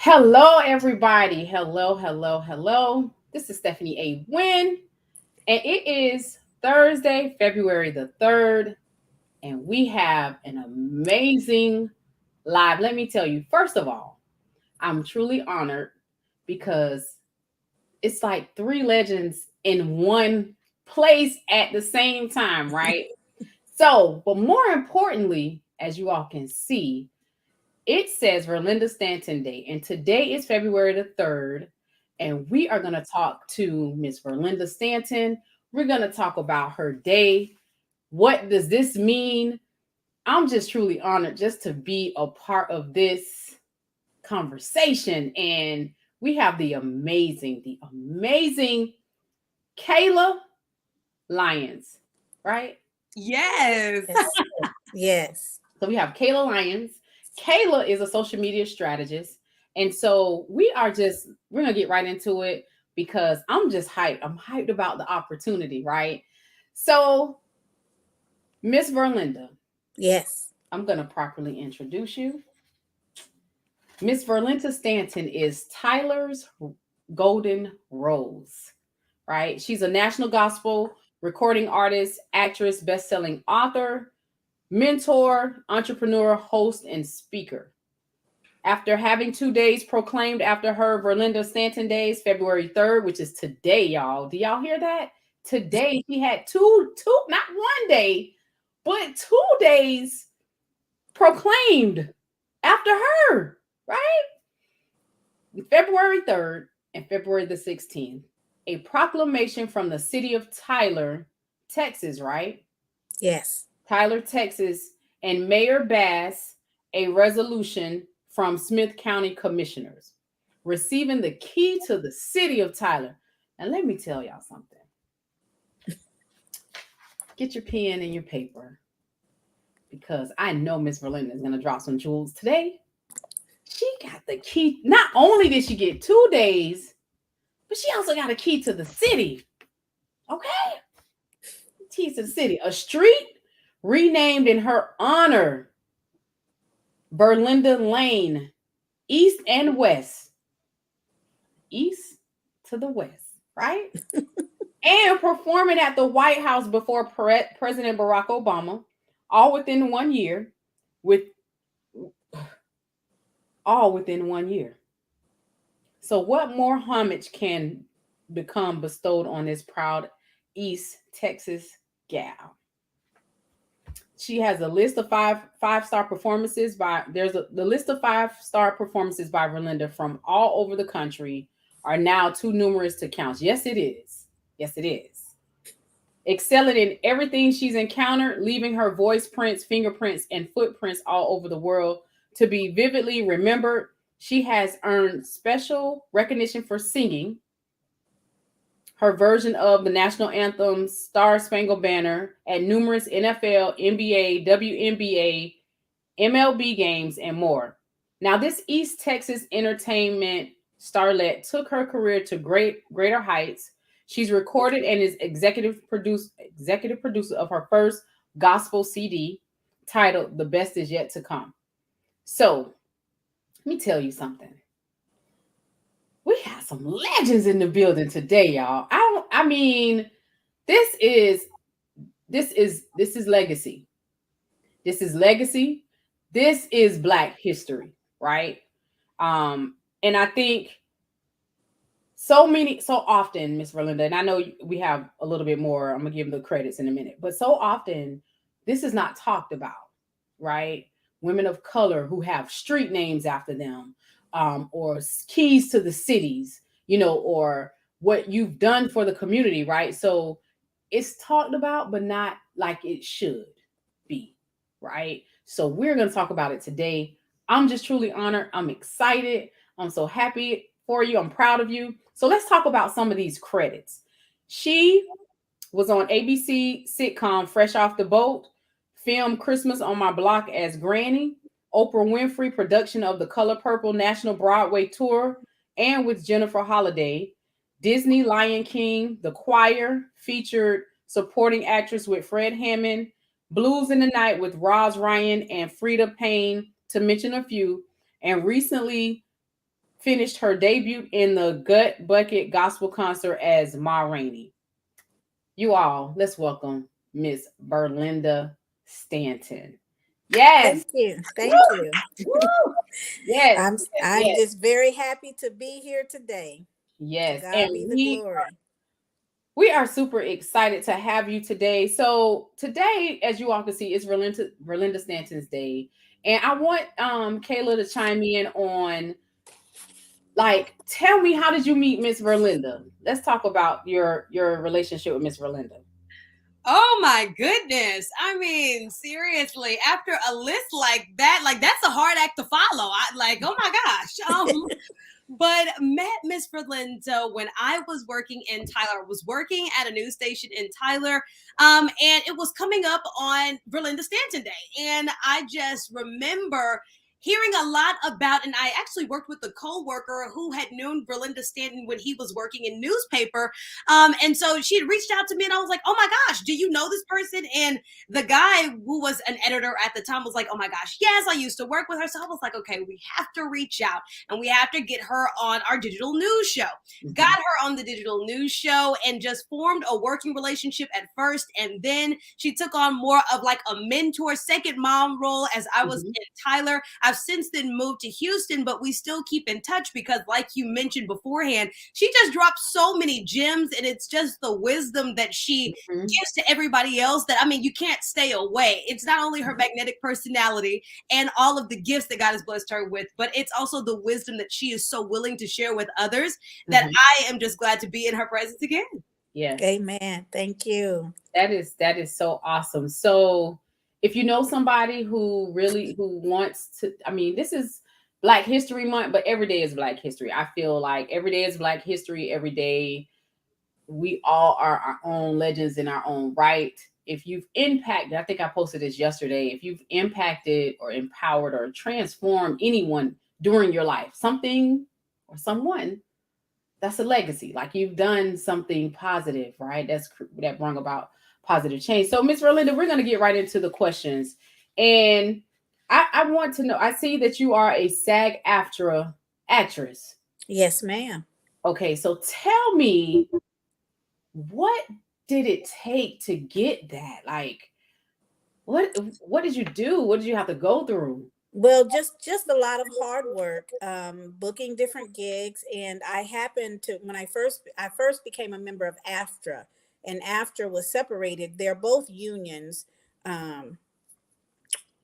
Hello, everybody. Hello, hello, hello. This is Stephanie A. Wynn, and it is Thursday, February the 3rd, and we have an amazing live. Let me tell you, first of all, I'm truly honored because it's like three legends in one place at the same time, right? So, but more importantly, as you all can see, it says VirLinda Stanton Day, and today is February the 3rd, and we are going to talk to Miss VirLinda Stanton. We're going to talk about her day. What does this mean? I'm just truly honored just to be a part of this conversation. And we have the amazing Kayla Lyons, right? Yes. Yes. Yes. So we have Kayla Lyons. Kayla is a social media strategist. And so we're gonna get right into it because I'm just hyped. I'm hyped about the opportunity, right? So, Miss Verlinda, Yes. I'm gonna properly introduce you. Miss Verlinda Stanton is Tyler's Golden Rose, right? She's a national gospel recording artist, actress, best-selling author, mentor, entrepreneur, host, and speaker. After having 2 days proclaimed after her VirLinda Stanton Days, February 3rd, which is today, y'all. Do y'all hear that? Today, she had not 1 day, but 2 days proclaimed after her, right? February 3rd and February the 16th, a proclamation from the city of Tyler, Texas, right? Yes. Tyler, Texas, and Mayor Bass a resolution from Smith County Commissioners receiving the key to the city of Tyler. And let me tell y'all something. Get your pen and your paper because I know Miss Berlinda is going to drop some jewels today. She got the key. Not only did she get 2 days, but she also got a key to the city. Okay? Keys to the city. A street renamed in her honor, Berlinda Lane, east and west. East to the west, right? And performing at the White House before President Barack Obama, all within 1 year, with all within 1 year. So, what more homage can become bestowed on this proud East Texas gal? She has a list of five-star performances by the list of five-star performances by Verlinda from all over the country are now too numerous to count. Yes, it is. Yes, it is. Excelling in everything she's encountered, leaving her voice prints, fingerprints, and footprints all over the world to be vividly remembered. She has earned special recognition for singing her version of the national anthem Star Spangled Banner at numerous NFL, NBA, WNBA, MLB games, and more. Now, this East Texas entertainment starlet took her career to greater heights. She's recorded and is executive producer of her first gospel CD titled "The Best Is Yet to Come." So, let me tell you something. We have some legends in the building today, y'all. I mean, this is legacy. This is legacy. This is Black history, right? And I think so often, Miss Verlinda, and I know we have a little bit more. I'm gonna give the credits in a minute, but so often this is not talked about, right? Women of color who have street names after them, or keys to the cities, or what you've done for the community, right? So it's talked about, but not like it should be, right? So we're going to talk about it today. I'm just truly honored. I'm excited. I'm so happy for you. I'm proud of you. So let's talk about some of these credits. She was on ABC sitcom Fresh Off the Boat, filmed Christmas on My Block as Granny, Oprah Winfrey production of the Color Purple National Broadway Tour, and with Jennifer Holliday, Disney Lion King, The Choir, featured supporting actress with Fred Hammond, Blues in the Night with Roz Ryan and Frida Payne, to mention a few, and recently finished her debut in the Gut Bucket Gospel Concert as Ma Rainey. You all, let's welcome Miss Berlinda Stanton. Yes. Thank you. Woo! Thank you. Woo! Yes, I'm yes, I'm yes, just very happy to be here today. To yes. God And be the we glory. we are super excited to have you today. So today, as you all can see, is Verlinda Stanton's day. And I want Kayla to chime in on, like, tell me, how did you meet Miss Verlinda? Let's talk about your relationship with Miss Verlinda. Oh my goodness. I mean, seriously, after a list like that's a hard act to follow. I like, oh my gosh. But met Miss Berlinda when I was working in Tyler. I was working at a news station in Tyler, and it was coming up on VirLinda Stanton Day. And I just remember hearing a lot about, and I actually worked with a co-worker who had known VirLinda Stanton when he was working in newspaper. And so she had reached out to me, and I was like, oh my gosh, do you know this person? And the guy who was an editor at the time was like, oh my gosh, yes, I used to work with her. So I was like, okay, we have to reach out and we have to get her on our digital news show. Got her on the digital news show and just formed a working relationship at first. And then she took on more of like a mentor, second mom role as I was in Tyler. I've since then moved to Houston, but we still keep in touch because, like you mentioned beforehand, she just dropped so many gems, and it's just the wisdom that she gives to everybody else that, I mean, you can't stay away. It's not only her magnetic personality and all of the gifts that God has blessed her with, but it's also the wisdom that she is so willing to share with others that I am just glad to be in her presence again. Yes. Amen. Thank you. That is so awesome. So if you know somebody who wants to, I mean, this is Black History Month, but every day is Black History. I feel like every day is Black History. Every day we all are our own legends in our own right. If you've impacted, I think I posted this yesterday, if you've impacted or empowered or transformed anyone during your life, something or someone, that's a legacy. Like, you've done something positive, right? That brought about positive change. So, Miss Verlinda, we're going to get right into the questions. And I want to know, I see that you are a SAG-AFTRA actress. Yes, ma'am. Okay, so tell me, what did it take to get that? Like, what did you do? What did you have to go through? Well, just a lot of hard work, booking different gigs, and I happened to, when I first became a member of AFTRA, and AFTRA was separated. They're both unions, um,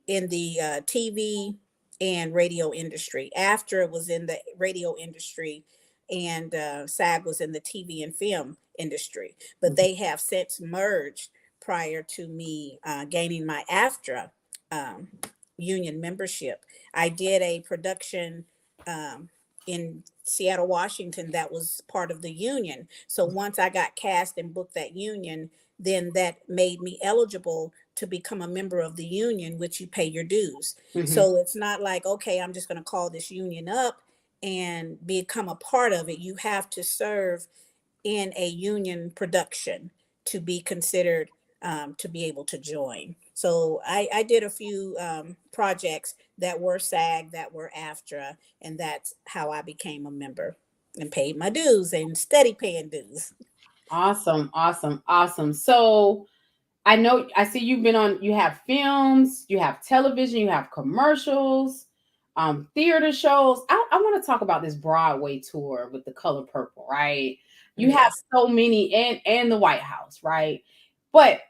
in the TV and radio industry. AFTRA was in the radio industry, and SAG was in the TV and film industry. But they have since merged prior to me gaining my AFTRA um, union membership. I did a production um, in Seattle, Washington, that was part of the union. So once I got cast and booked that union, then that made me eligible to become a member of the union, which you pay your dues. So it's not like, okay, I'm just going to call this union up and become a part of it. You have to serve in a union production to be considered to be able to join. So I did a few projects that were SAG, that were AFTRA, and that's how I became a member and paid my dues and steady paying dues. Awesome, awesome, awesome. So I see you have films, you have television, you have commercials, theater shows. I want to talk about this Broadway tour with The Color Purple, right? You have Yes. so many, and the White House, right? But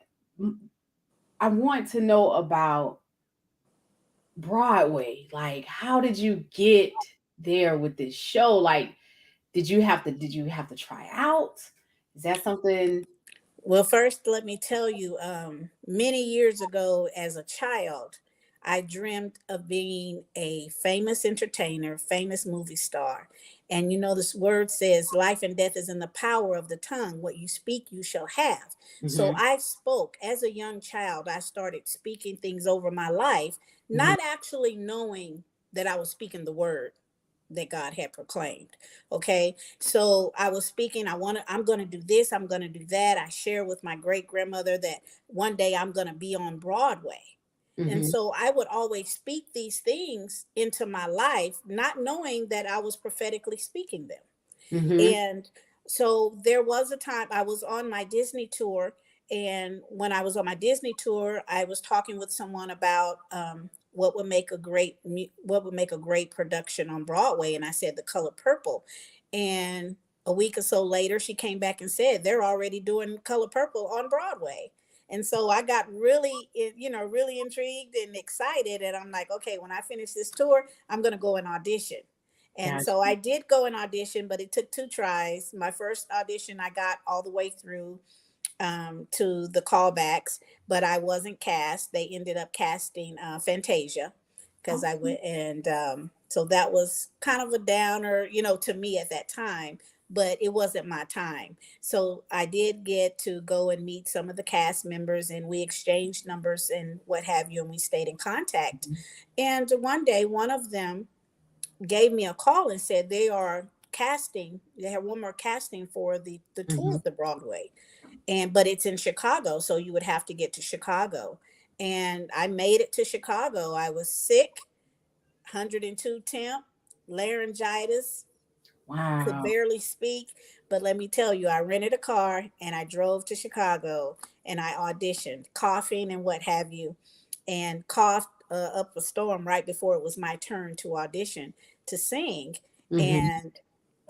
I want to know about Broadway. Like, how did you get there with this show? Like, did you have to try out? Is that something? Well, first, let me tell you, many years ago as a child, I dreamt of being a famous entertainer, famous movie star. And you know, this word says life and death is in the power of the tongue. What you speak, you shall have. So Mhm, I spoke as a young child. I started speaking things over my life, mhm, not actually knowing that I was speaking the word that God had proclaimed. Okay. So I was speaking, I'm going to do this, I'm going to do that. I share with my great grandmother that one day I'm going to be on Broadway. And Mm-hmm. so I would always speak these things into my life, not knowing that I was prophetically speaking them. Mm-hmm. And so there was a time I was on my Disney tour. And when I was on my Disney tour, I was talking with someone about what would make a great production on Broadway. And I said The Color Purple. And a week or so later, she came back and said they're already doing Color Purple on Broadway. And so I got really, really intrigued and excited. And I'm like, okay, when I finish this tour, I'm going to go and audition. And Gotcha. so I did go and audition, but it took 2 tries. My first audition, I got all the way through to the callbacks, but I wasn't cast. They ended up casting Fantasia because I Okay. went, and so that was kind of a downer, to me at that time. But it wasn't my time. So I did get to go and meet some of the cast members, and we exchanged numbers and what have you, and we stayed in contact. And one day, one of them gave me a call and said they have one more casting for the tour Mm-hmm. of the Broadway, but it's in Chicago, so you would have to get to Chicago. And I made it to Chicago. I was sick, 102 temp, laryngitis, could Wow. barely speak. But let me tell you, I rented a car and I drove to Chicago and I auditioned, coughing and what have you, and coughed up a storm right before it was my turn to audition to sing. Mm-hmm. And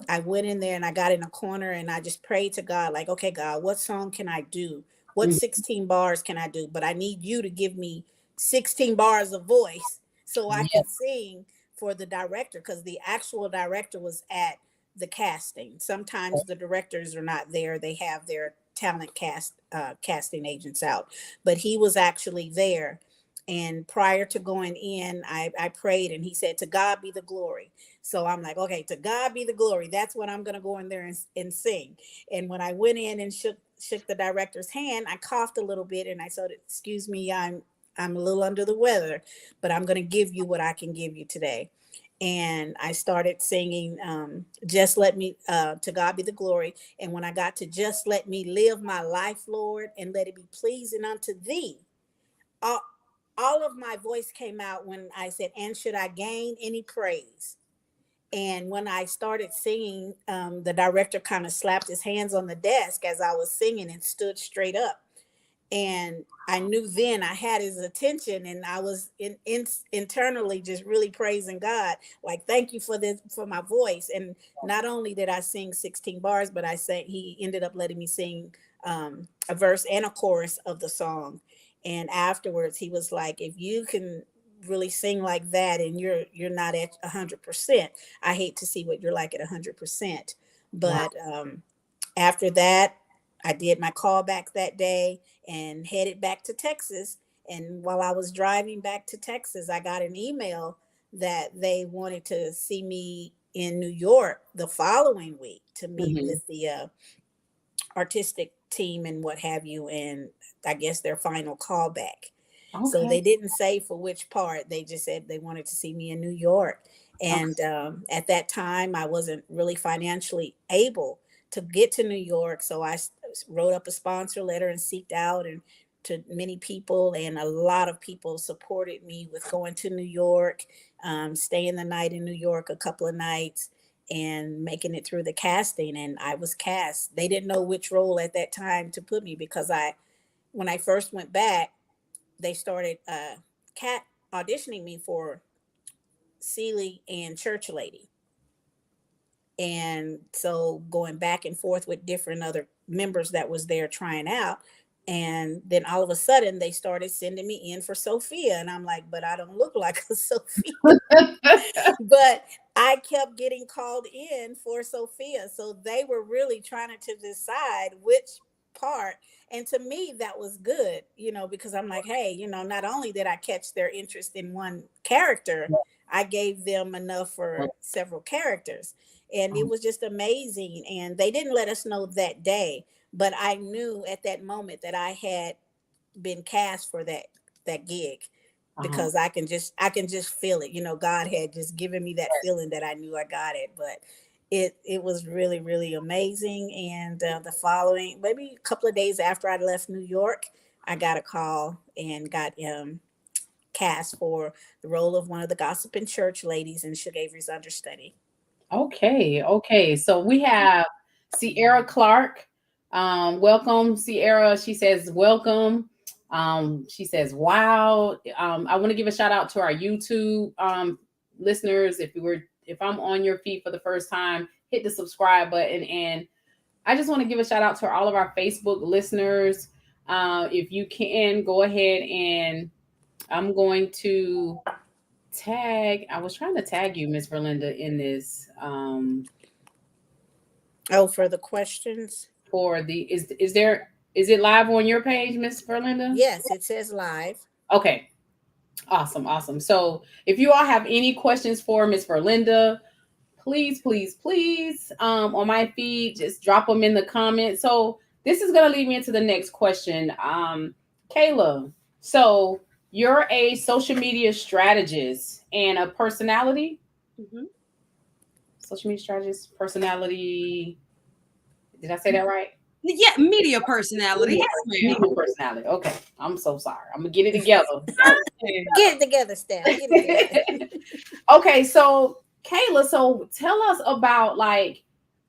I went in there and I got in a corner and I just prayed to God, like, okay, God, what song can I do? What Mm-hmm. 16 bars can I do? But I need you to give me 16 bars of voice so I Yeah. can sing for the director, because the actual director was at the casting. Sometimes the directors are not there, they have their casting agents out, but he was actually there. And prior to going in, I prayed and he said, to God be the glory. So I'm like, okay, to God be the glory. That's what I'm going to go in there and sing. And when I went in and shook the director's hand, I coughed a little bit and I said, excuse me, I'm a little under the weather, but I'm going to give you what I can give you today. And I started singing, just let me, to God be the glory. And when I got to just let me live my life, Lord, and let it be pleasing unto thee, all, all of my voice came out when I said, and should I gain any praise? And when I started singing, the director kind of slapped his hands on the desk as I was singing and stood straight up. And I knew then I had his attention, and I was internally just really praising God, like, thank you for this, for my voice. And not only did I sing 16 bars, but he ended up letting me sing a verse and a chorus of the song. And afterwards, he was like, if you can really sing like that and you're not at 100%, I hate to see what you're like at 100%. Wow. But after that, I did my callback that day and headed back to Texas. And while I was driving back to Texas, I got an email that they wanted to see me in New York the following week to meet Mm-hmm. with the artistic team and what have you. And I guess their final callback. So Okay. they didn't say for which part. They just said they wanted to see me in New York. Okay. And at that time, I wasn't really financially able to get to New York. So I wrote up a sponsor letter and seeked out and to many people. And a lot of people supported me with going to New York, staying the night in New York a couple of nights and making it through the casting. And I was cast. They didn't know which role at that time to put me because when I first went back, they started cat auditioning me for Seeley and Church Lady. And so going back and forth with different other members that was there trying out. And then all of a sudden they started sending me in for Sophia. And I'm like, but I don't look like a Sophia. But I kept getting called in for Sophia. So they were really trying to decide which part. And to me, that was good, because I'm like, hey, not only did I catch their interest in one character, I gave them enough for several characters. And it was just amazing. And they didn't let us know that day, but I knew at that moment that I had been cast for that gig, Uh-huh. because I can just feel it. God had just given me that feeling that I knew I got it. But it was really, really amazing. And the following, maybe a couple of days after I left New York, I got a call and got cast for the role of one of the gossiping church ladies in Sugar Avery's understudy. Okay. So we have Sierra Clark. Welcome, Sierra. She says, welcome. She says, wow. I want to give a shout out to our YouTube listeners. If I'm on your feed for the first time, hit the subscribe button. And I just want to give a shout out to all of our Facebook listeners. If you can, go ahead and I'm going to I was trying to tag you, Miss VirLinda, in this For the questions? for the is it live on your page, Miss VirLinda? Yes, it says live. Okay. Awesome. So if you all have any questions for Miss VirLinda, please, on my feed, just drop them in the comments. So this is going to lead me into the next question. Kayla, so you're a social media strategist and a personality? Mm-hmm. Social media strategist, personality. Did I say that right? Yeah, media personality. Yes, ma'am. Media personality. Okay. I'm so sorry. I'm going to get it together. Get it together, Steph. Get it together. Okay, so Kayla, so tell us about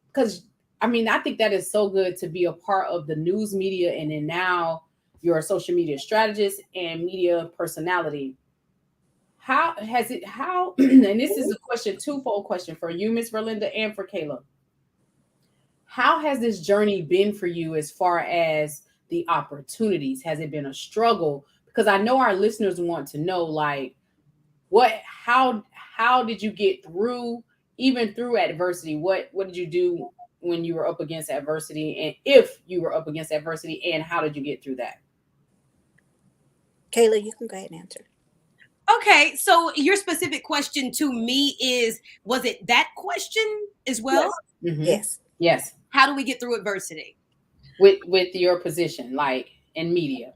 because I think that is so good to be a part of the news media, and then now you're a social media strategist and media personality. How and this is a twofold question for you, Miss VirLinda, and for Kayla. How has this journey been for you as far as the opportunities? Has it been a struggle? Because I know our listeners want to know, how did you get through, even through adversity? What did you do when you were up against adversity, and if you were up against adversity, and how did you get through that? Kayla, you can go ahead and answer. Okay, so your specific question to me was it that question as well? Yes. Mm-hmm. Yes. How do we get through adversity? With your position, like in media?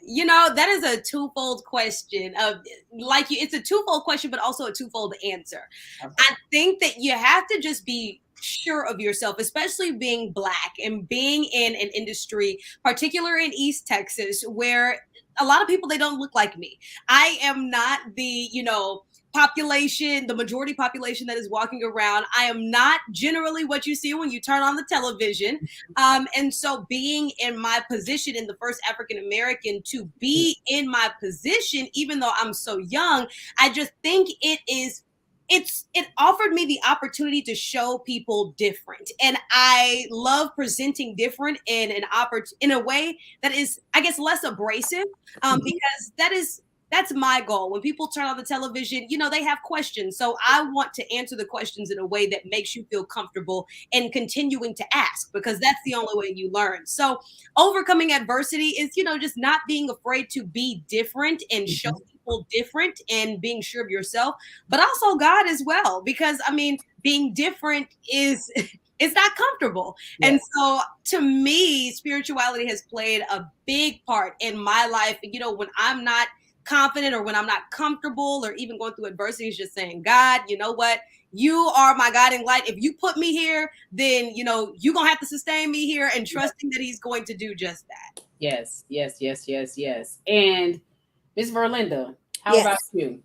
That is a twofold question. It's a twofold question, but also a twofold answer. Okay. I think that you have to just be sure of yourself, especially being Black and being in an industry, particularly in East Texas, where a lot of people, they don't look like me. I am not the, the majority population that is walking around. I am not generally what you see when you turn on the television. And so being in my position, in the first African American to be in my position, even though I'm so young, I just think it offered me the opportunity to show people different. And I love presenting different in a way that is, I guess, less abrasive, because that's my goal. When people turn on the television, they have questions. So I want to answer the questions in a way that makes you feel comfortable and continuing to ask, because that's the only way you learn. So overcoming adversity is, just not being afraid to be different and show people different and being sure of yourself, but also God as well. Because being different is it's not comfortable. Yes. And so to me, spirituality has played a big part in my life. When I'm not confident or when I'm not comfortable or even going through adversity, is just saying, God, you know what? You are my guiding light. If you put me here, then, you're going to have to sustain me here, and trusting that he's going to do just that. Yes. And Ms. VirLinda, how about you?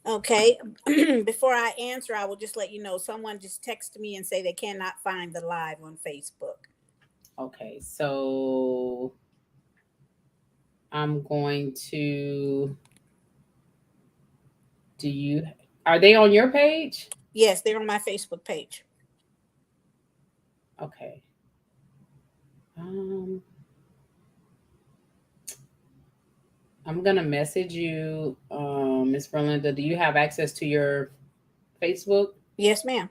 Okay. Before I answer, I will just let you know, someone just texted me and say they cannot find the live on Facebook. Okay. So I'm going to, are they on your page? Yes, they're on my Facebook page. Okay. I'm going to message you, Ms. VirLinda. Do you have access to your Facebook? Yes, ma'am.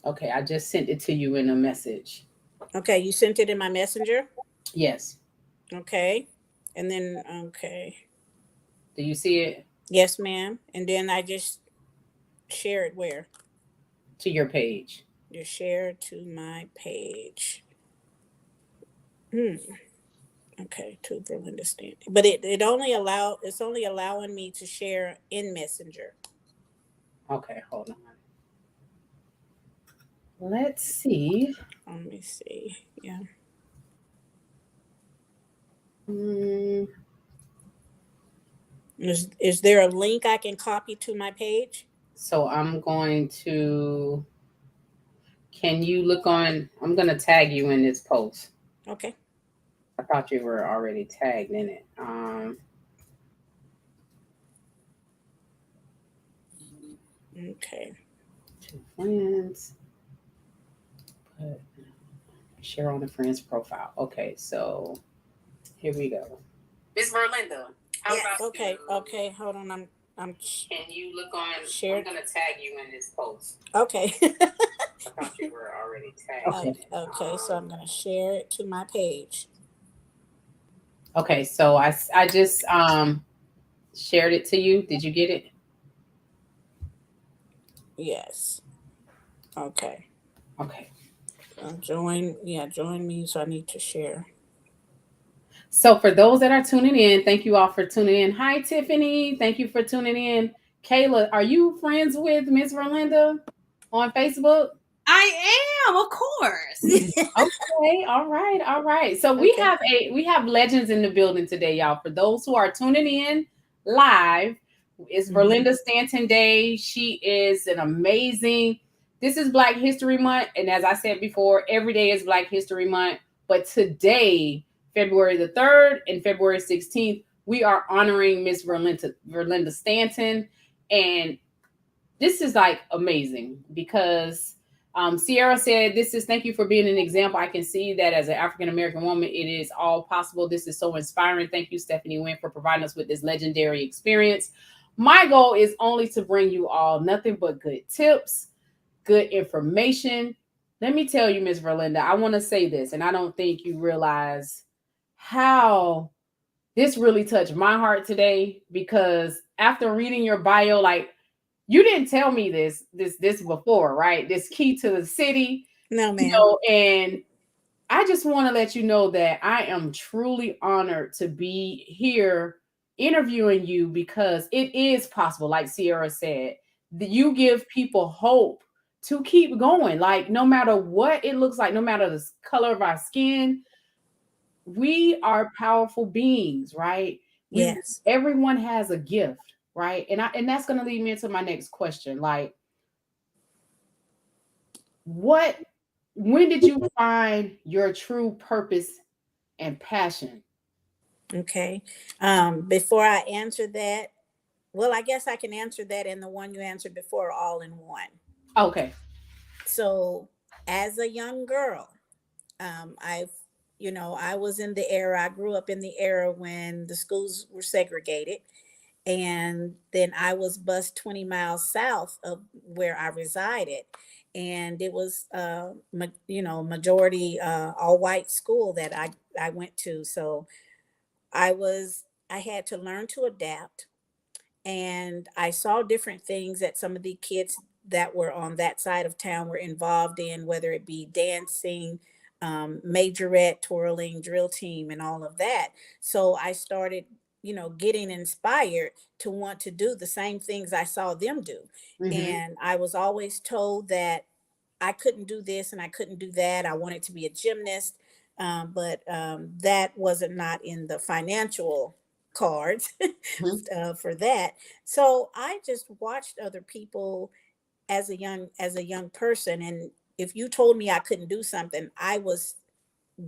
Okay, I just sent it to you in a message. Okay, you sent it in my messenger? Yes. Okay. And then, okay. Do you see it? Yes, ma'am. And then I just share it where? To your page. Just share to my page. Okay, to VirLinda Stanton. But it's only allowing me to share in Messenger. Okay, hold on. Let's see. Let me see. Yeah. Is there a link I can copy to my page? So I'm going to, can you look on, I'm going to tag you in this post. Okay. I thought you were already tagged in it. Okay. Two friends. Put, share on the friend's profile. Okay, so here we go. Miss VirLinda, how Yes. about Okay. you? Okay. Hold on. I'm. Can you look on? Shared. I'm gonna tag you in this post. Okay. I thought you were already tagged. Okay. Okay. So I'm gonna share it to my page. Okay, so I just shared it to you. Did you get it? Yes. Okay. Okay. Join. Yeah. Join me. So I need to share. So for those that are tuning in, thank you all for tuning in. Hi, Tiffany. Thank you for tuning in. Kayla, are you friends with Miss VirLinda on Facebook? I am, of course. Okay, all right, all right. So we have legends in the building today, y'all. For those who are tuning in live, it's VirLinda Stanton Day. She is an amazing. This is Black History Month, and as I said before, every day is Black History Month. But today, February the 3rd and February 16th, we are honoring Miss VirLinda Stanton, and this is like amazing because Sierra said, "This is thank you for being an example. I can see that as an African American woman, it is all possible. This is so inspiring. Thank you, Stephanie Wynn, for providing us with this legendary experience. My goal is only to bring you all nothing but good tips, good information. Let me tell you, Miss VirLinda, I want to say this, and I don't think you realize how this really touched my heart today because after reading your bio, like you didn't tell me this before, right? This key to the city, No, ma'am. and I just want to let you know that I am truly honored to be here interviewing you because it is possible, like Sierra said, that you give people hope to keep going. Like no matter what it looks like, no matter the color of our skin, we are powerful beings, right? Yes. Everyone has a gift, right? And that's going to lead me into my next question. Like, when did you find your true purpose and passion? Okay. Before I answer that, well, I guess I can answer that and the one you answered before all in one. Okay. So, as a young girl, I've, I was in the era, I grew up in the era when the schools were segregated. And then I was bused 20 miles south of where I resided. And it was, majority all white school that I went to. So I had to learn to adapt, and I saw different things that some of the kids that were on that side of town were involved in, whether it be dancing, majorette, twirling, drill team, and all of that. So I started, getting inspired to want to do the same things I saw them do. Mm-hmm. And I was always told that I couldn't do this and I couldn't do that. I wanted to be a gymnast, but that wasn't not in the financial cards for that. So I just watched other people as a young person, and if you told me I couldn't do something, I was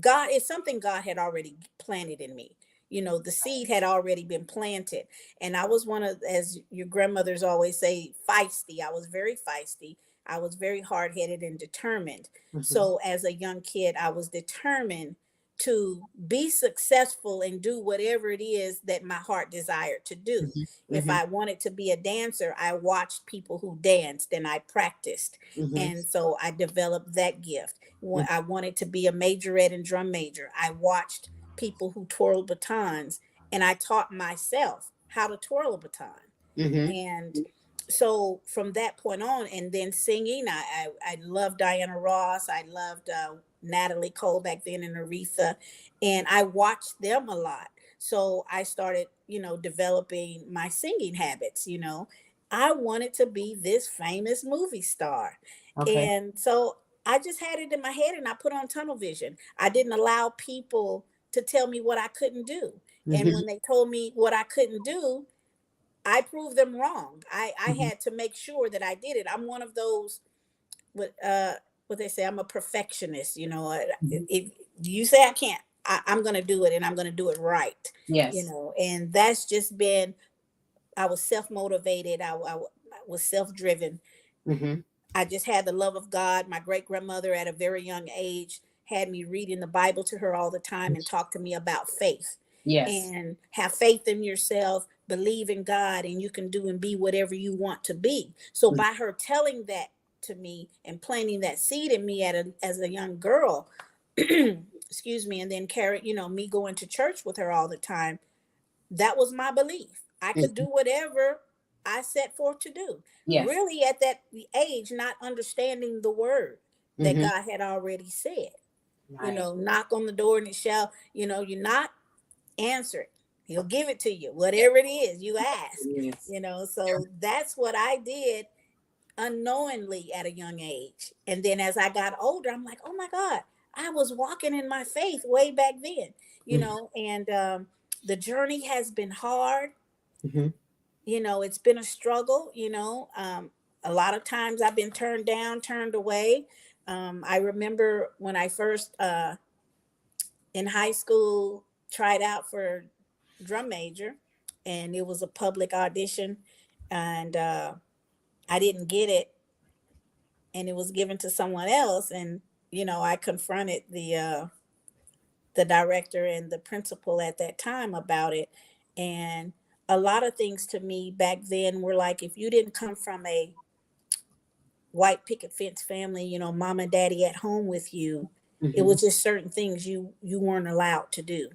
God is something God had already planted in me. The seed had already been planted. And I was one of, as your grandmothers always say, feisty. I was very feisty. I was very hard headed and determined. Mm-hmm. So as a young kid, I was determined to be successful and do whatever it is that my heart desired to do. Mm-hmm. If I wanted to be a dancer, I watched people who danced and I practiced. Mm-hmm. And so I developed that gift. When I wanted to be a majorette and drum major, I watched people who twirled batons and I taught myself how to twirl a baton. Mm-hmm. And so from that point on, and then singing, I loved Diana Ross. I loved Natalie Cole back then and Aretha. And I watched them a lot. So I started, developing my singing habits. I wanted to be this famous movie star. Okay. And so I just had it in my head and I put on tunnel vision. I didn't allow people to tell me what I couldn't do. And Mm-hmm. when they told me what I couldn't do, I proved them wrong. I Mhm. had to make sure that I did it. I'm one of those what they say, I'm a perfectionist, you know. Mhm. If you say I can't, I'm gonna do it, and I'm gonna do it right, you Yes. know. And that's just been, I was self-motivated. I was self-driven. Mhm. I just had the love of God. My great grandmother at a very young age had me reading the Bible to her all the time and talk to me about faith. Yes. And have faith in yourself, believe in God, and you can do and be whatever you want to be. So Mm. by her telling that to me and planting that seed in me as a young girl, excuse me, and then carry, you know, me going to church with her all the time, that was my belief. I could do Mhm. whatever I set forth to do. Yes. Really, at that age, not understanding the word that Mhm. God had already said. You Right. know, knock on the door and it shall, you know, you knock, answer it. He'll give it to you, whatever it is you ask. Yes. You know, so that's what I did unknowingly at a young age. And then as I got older, I'm like, oh my God, I was walking in my faith way back then, you Mhm. know. And the journey has been hard. Mhm. You know, it's been a struggle, you know. A lot of times I've been turned down, turned away. I remember when I first in high school tried out for drum major, and it was a public audition, and I didn't get it, and it was given to someone else. And you know, I confronted the director and the principal at that time about it. And a lot of things to me back then were like, if you didn't come from a white picket fence family, you know, mom and daddy at home with you, it Mhm. was just certain things you weren't allowed to do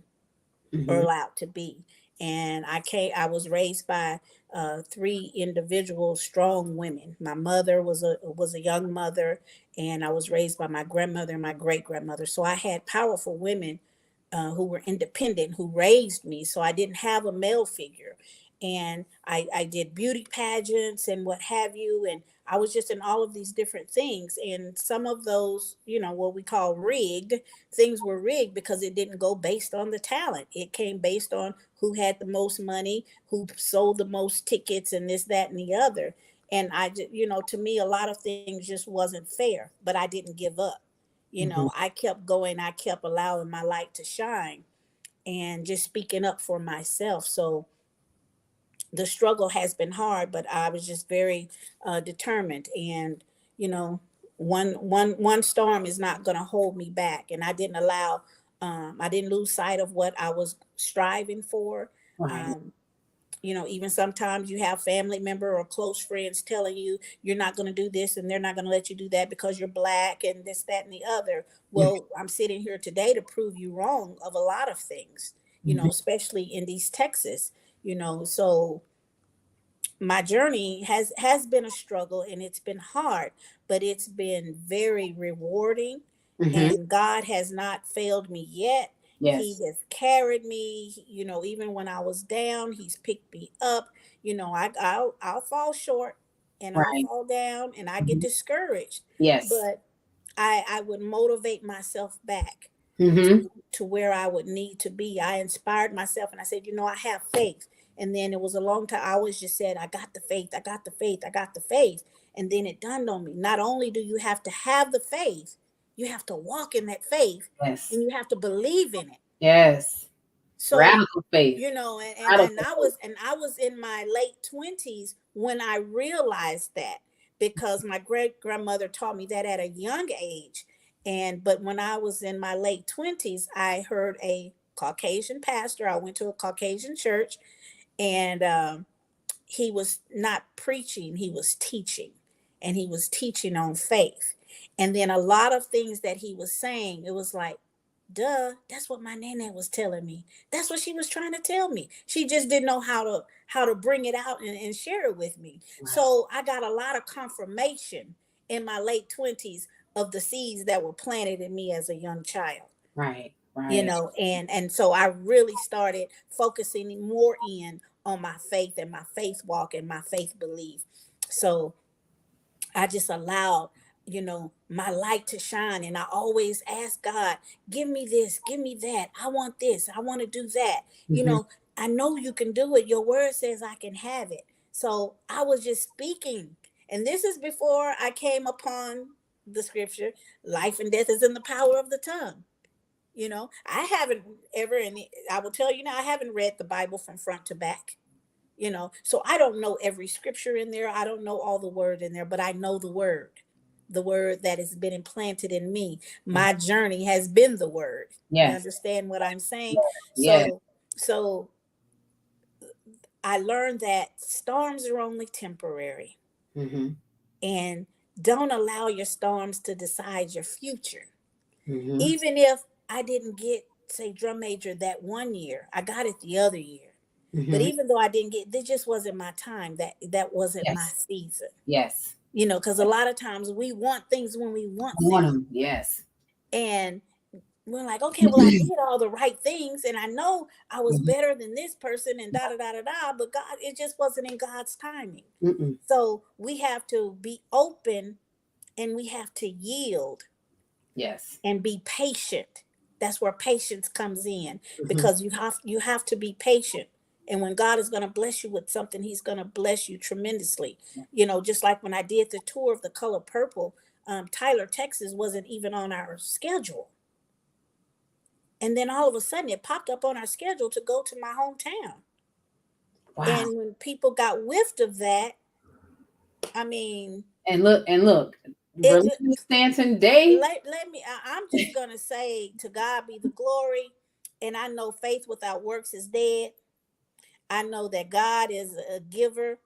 or Mhm. allowed to be. And I was raised by three individual strong women. My mother was a young mother, and I was raised by my grandmother and my great grandmother. So I had powerful women who were independent, who raised me. So I didn't have a male figure. And I did beauty pageants and what have you. And I was just in all of these different things. And some of those, you know, what we call rigged, things were rigged because it didn't go based on the talent. It came based on who had the most money, who sold the most tickets, and this, that, and the other. And I just, you know, to me, a lot of things just wasn't fair, but I didn't give up. You Mhm. know, I kept going, I kept allowing my light to shine and just speaking up for myself. So the struggle has been hard, but I was just very determined. And you know, one storm is not going to hold me back. And I didn't allow, I didn't lose sight of what I was striving for. Right. Um, you know, even sometimes you have family member or close friends telling you you're not going to do this and they're not going to let you do that because you're black and this, that, and the other. Mhm. Well, I'm sitting here today to prove you wrong of a lot of things, you know, Mhm. especially in East Texas, you know. So my journey has been a struggle, and it's been hard, but it's been very rewarding. Mhm. And God has not failed me yet. He Yes. has carried me, you know, even when I was down, he's picked me up. You know, I'll fall short, and I'll Right. fall down, and I get Mhm. discouraged, Yes. but I would motivate myself back Mhm. to where I would need to be. I inspired myself, and I said, you know, I have faith. And then it was a long time. I always just said, I got the faith, I got the faith, I got the faith. And then it dawned on me, not only do you have to have the faith, you have to walk in that faith, Yes. and you have to believe in it. Yes. So, Radical faith. you know, and Radical faith. I was in my late 20s when I realized that, because my great grandmother taught me that at a young age. And but when I was in my late 20s, I heard a Caucasian pastor. I went to a Caucasian church, and he was not preaching, he was teaching. And he was teaching on faith. And then a lot of things that he was saying, it was like, duh, that's what my nana was telling me. That's what she was trying to tell me. She just didn't know how to bring it out and share it with me. Right. So I got a lot of confirmation in my late 20s of the seeds that were planted in me as a young child. Right. You Right. know, and so I really started focusing more in on my faith and my faith walk and my faith belief. So I just allowed, you know, my light to shine. And I always ask God, give me this, give me that. I want this, I want to do that. You Mhm. know, I know you can do it. Your word says I can have it. So I was just speaking. And this is before I came upon the scripture, life and death is in the power of the tongue. You know, I haven't ever, and I will tell you now, I haven't read the Bible from front to back. You know, so I don't know every scripture in there. I don't know all the word in there, but I know the word that has been implanted in me. My journey has been the word. You Yes. understand what I'm saying? Yes. So I learned that storms are only temporary, Mm-hmm. and don't allow your storms to decide your future. Mm-hmm. Even if I didn't get, say, drum major that one year, I got it the other year. Mm-hmm. But even though I didn't get, this just wasn't my time. That wasn't my Yes. season. Yes. You know, because a lot of times we want things when we want I want things. them. Yes. And we're like, okay, well, I did all the right things, and I know I was Mhm. better than this person, and da da da da da. But God, it just wasn't in God's timing. Mm-mm. So we have to be open, and we have to yield Yes. and be patient. That's where patience comes in, Mhm. because you have to be patient. And when God is going to bless you with something, He's going to bless you tremendously. You know, just like when I did the tour of The Color Purple, Tyler, Texas wasn't even on our schedule. And then all of a sudden it popped up on our schedule to go to my hometown. Wow. And when people got whiffed of that, I mean, And look, it, VirLinda Stanton Day. let me, I'm just going to say, to God be the glory. And I know faith without works is dead. I know that God is a giver,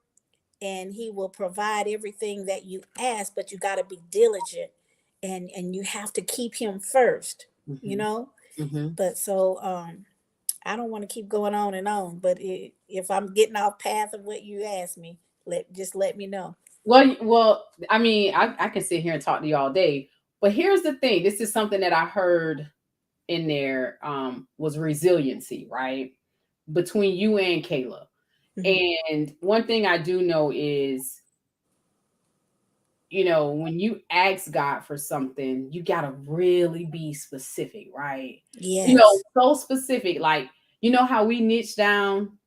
and He will provide everything that you ask, but you got to be diligent, and you have to keep Him first, Mm-hmm. you know. Mm-hmm. But so I don't want to keep going on and on, but if I'm getting off path of what you asked me, let me know. Well, I mean, I can sit here and talk to you all day, but here's the thing. This is something that I heard in there, was resiliency, right? Between you and Kayla. Mm-hmm. And one thing I do know is, you know, when you ask God for something, you got to really be specific, right? You know, Yes. so specific. Like, you know how we niche down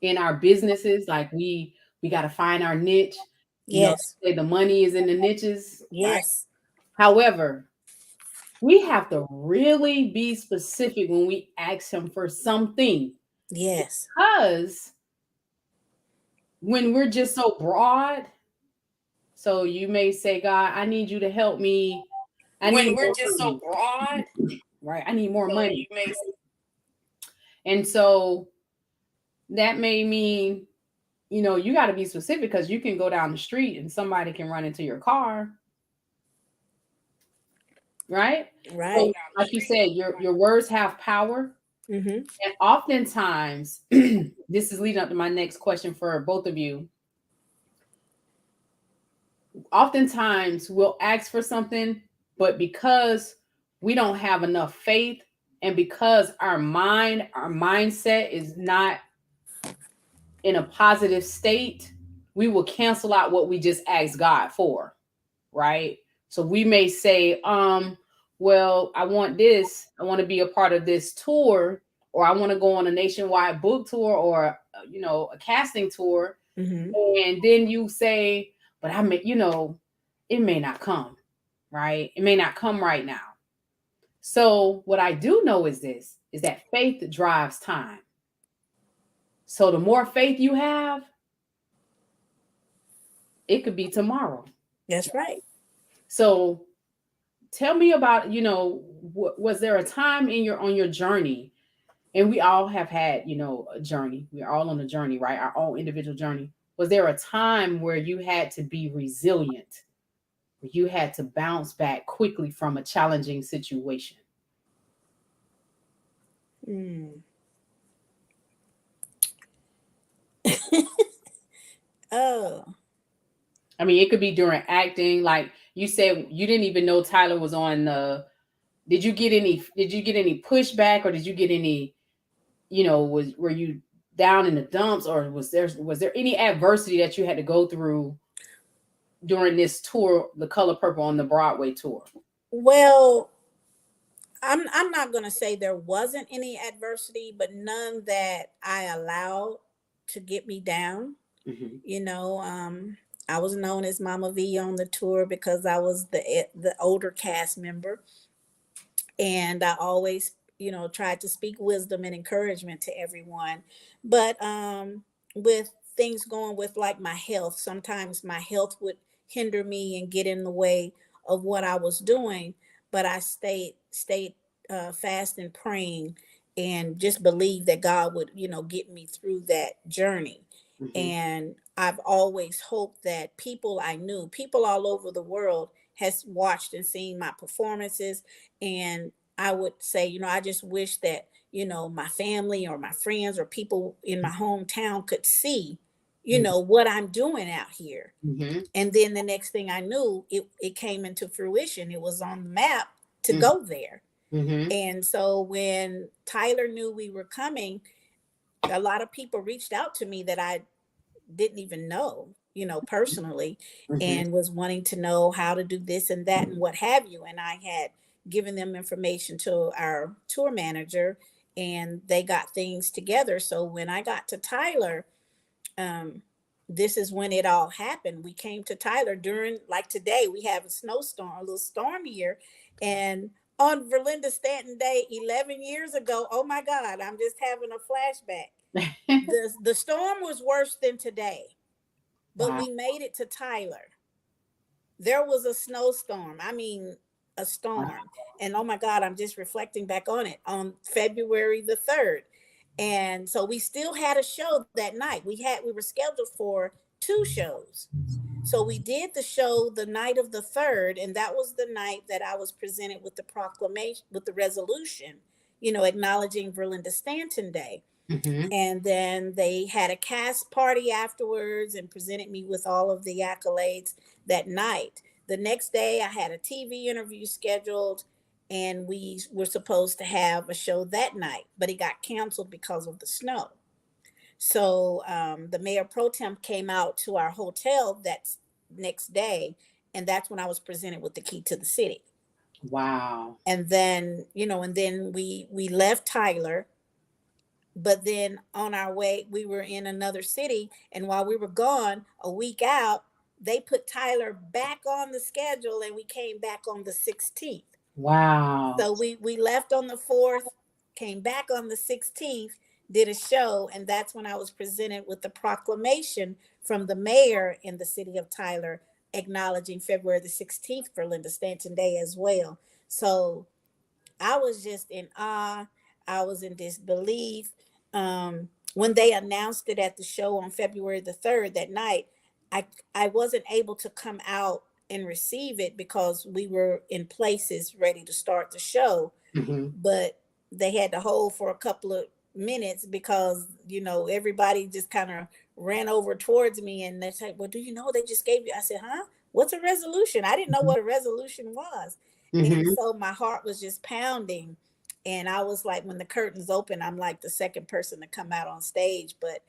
in our businesses? Like we got to find our niche. You know, Yes. say the money is in the niches, right? Yes. However, we have to really be specific when we ask him for something, Yes. because when we're just so broad, so you may say, God, I need you to help me. I When need we're more just so money, broad, right? I need more so you money. may. And so that may mean, you know, you got to be specific, because you can go down the street and somebody can run into your car, right? Right. So, like you said, your words have power. Mm-hmm. And oftentimes, this is leading up to my next question for both of you. Oftentimes, we'll ask for something, but because we don't have enough faith, and because our mindset is not in a positive state, we will cancel out what we just asked God for, right? So we may say, well, I want this, I want to be a part of this tour, or I want to go on a nationwide book tour, or you know, a casting tour. Mm-hmm. And then you say, but I may, you know, it may not come, right? It may not come right now. So what I do know is this, is that faith drives time. So the more faith you have, it could be tomorrow. That's right. So tell me about, you know, was there a time in your on your journey, and we all have had, you know, a journey. We're all on a journey, right? Our own individual journey. Was there a time where you had to be resilient, where you had to bounce back quickly from a challenging situation? Mm. Oh. I mean, it could be during acting. Like you said, you didn't even know Tyler was on the. Did you get any pushback, or did you get any, you know, were you down in the dumps, or was there any adversity that you had to go through during this tour, The Color Purple, on the Broadway tour? Well, I'm not going to say there wasn't any adversity, but none that I allowed to get me down. Mm-hmm. You know, I was known as Mama V on the tour because I was the older cast member, and I always, tried to speak wisdom and encouragement to everyone. But with things going with like my health, sometimes my health would hinder me and get in the way of what I was doing. But I stayed fast and praying, and just believed that God would, get me through that journey. Mm-hmm. And I've always hoped that people I knew, people all over the world, has watched and seen my performances. And I would say, I just wish that, my family or my friends or people in my hometown could see, what I'm doing out here. Mm-hmm. And then the next thing I knew, it came into fruition. It was on the map to Mm-hmm. go there. Mm-hmm. And so when Tyler knew we were coming, a lot of people reached out to me that I didn't even know, personally, Mm-hmm. and was wanting to know how to do this and that and what have you. And I had given them information to our tour manager, and they got things together. So when I got to Tyler, um, this is when it all happened. We came to Tyler during, like today, we have a snowstorm, a little storm here. And on VirLinda Stanton Day, 11 years ago, oh my God, I'm just having a flashback. The storm was worse than today, but Wow. we made it to Tyler. There was a snowstorm. I mean, a Wow. storm. And oh my God, I'm just reflecting back on it on February the 3rd. And so we still had a show that night. We were scheduled for two shows. So we did the show the night of the 3rd, and that was the night that I was presented with the proclamation, with the resolution, acknowledging VirLinda Stanton Day. Mm-hmm. And then they had a cast party afterwards and presented me with all of the accolades that night. The next day, I had a TV interview scheduled, and we were supposed to have a show that night, but it got canceled because of the snow. So the mayor pro tem came out to our hotel that next day, and that's when I was presented with the key to the city. Wow. And then, we left Tyler, but then on our way, we were in another city, and while we were gone a week out, they put Tyler back on the schedule, and we came back on the 16th. Wow. So we left on the 4th, came back on the 16th, did a show, and that's when I was presented with the proclamation from the mayor in the city of Tyler, acknowledging February the 16th for Linda Stanton Day as well. So I was just in awe. I was in disbelief. When they announced it at the show on February the 3rd that night, I wasn't able to come out and receive it because we were in places ready to start the show. Mm-hmm. But they had to hold for a couple of minutes because, everybody just kind of ran over towards me, and they said, well, do you know they just gave you? I said, huh? What's a resolution? I didn't know what a resolution was. And Mm-hmm. so my heart was just pounding. And I was like, when the curtains open, I'm like the second person to come out on stage. But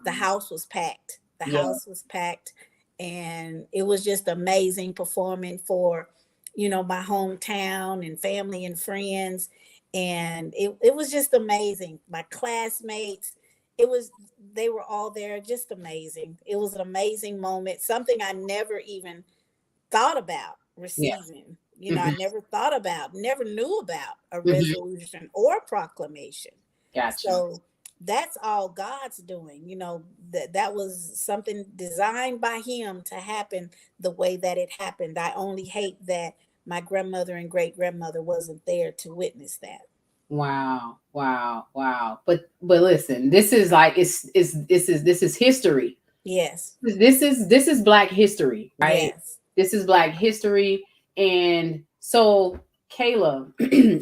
the house was packed. The Yeah. house was packed. And it was just amazing performing for, my hometown and family and friends. And it was just amazing. My classmates, they were all there, just amazing. It was an amazing moment, something I never even thought about Yeah. receiving. I Mm-hmm. never knew about a Mm-hmm. resolution or proclamation. Gotcha. So that's all God's doing. That was something designed by Him to happen the way that it happened. I only hate that my grandmother and great grandmother wasn't there to witness that. Wow. Wow. Wow. But listen, this is like this is history. Yes. This is Black history, right? Yes. This is Black history. And so, Kayla,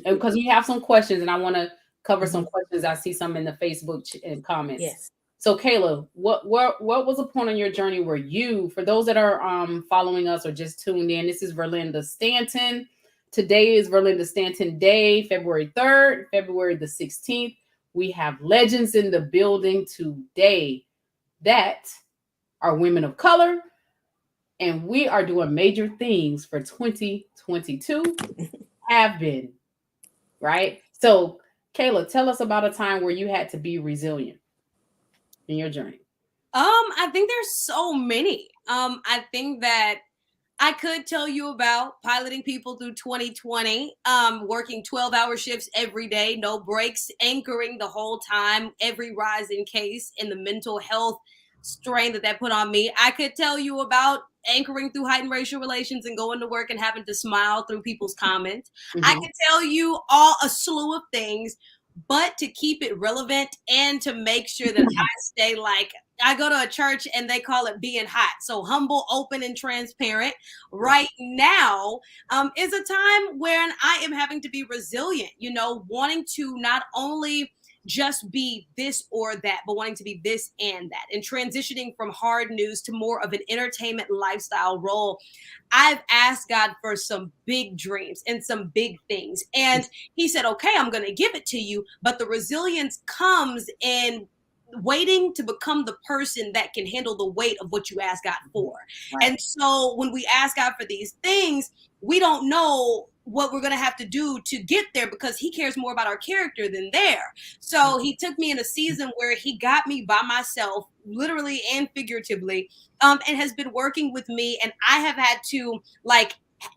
because we have some questions, and I want to cover some questions. I see some in the Facebook comments. Yes. So, Kayla, what was a point on your journey where you, for those that are following us or just tuned in, this is VirLinda Stanton. Today is VirLinda Stanton Day, February 3rd, February the 16th. We have legends in the building today that are women of color, and we are doing major things for 2022, have been right? So, Kayla, tell us about a time where you had to be resilient in your journey. I think there's so many. I think that I could tell you about piloting people through 2020, working 12-hour shifts every day, no breaks, anchoring the whole time, every rise in case, and the mental health strain that put on me. I could tell you about anchoring through heightened racial relations and going to work and having to smile through people's comments. I Mm-hmm. could tell you all a slew of things, but to keep it relevant and to make sure that I stay like, I go to a church and they call it being hot. So humble, open, and transparent. Right now is a time when I am having to be resilient, wanting to not only just be this or that, but wanting to be this and that, and transitioning from hard news to more of an entertainment lifestyle role. I've asked God for some big dreams and some big things. And he said, okay, I'm going to give it to you. But the resilience comes in waiting to become the person that can handle the weight of what you ask God for. Right. And so when we ask God for these things, we don't know what we're going to have to do to get there, because he cares more about our character than there. So he took me in a season where he got me by myself, literally and figuratively, and has been working with me. And I have had to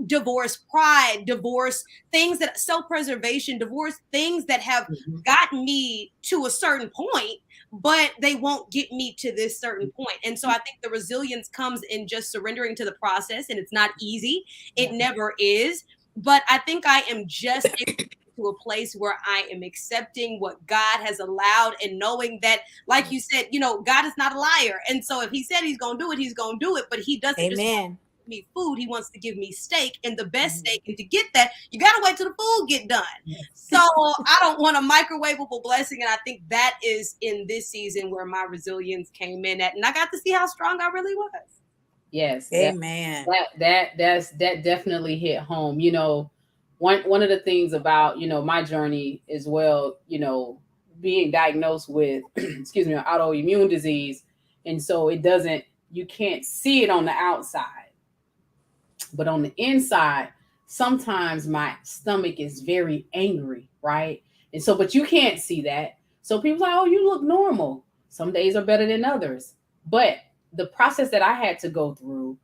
divorce pride, divorce things that self-preservation, divorce things that have Mhm. gotten me to a certain point, but they won't get me to this certain point. And so I think the resilience comes in just surrendering to the process, and it's not easy. It Yeah. never is. But I think I am just to a place where I am accepting what God has allowed, and knowing that, like you said, God is not a liar. And so if he said he's going to do it, he's going to do it. But he doesn't just want Amen. to give me food. He wants to give me steak, and the best Mhm. steak. And to get that, you got to wait till the food get done. Yes. So I don't want a microwavable blessing. And I think that is in this season where my resilience came in at, and I got to see how strong I really was. Yes, Amen. that definitely hit home. One of the things about my journey as well, being diagnosed with excuse me, autoimmune disease, and so you can't see it on the outside, but on the inside, sometimes my stomach is very angry, right? And so, but you can't see that. So people like, oh, you look normal. Some days are better than others. But the process that I had to go through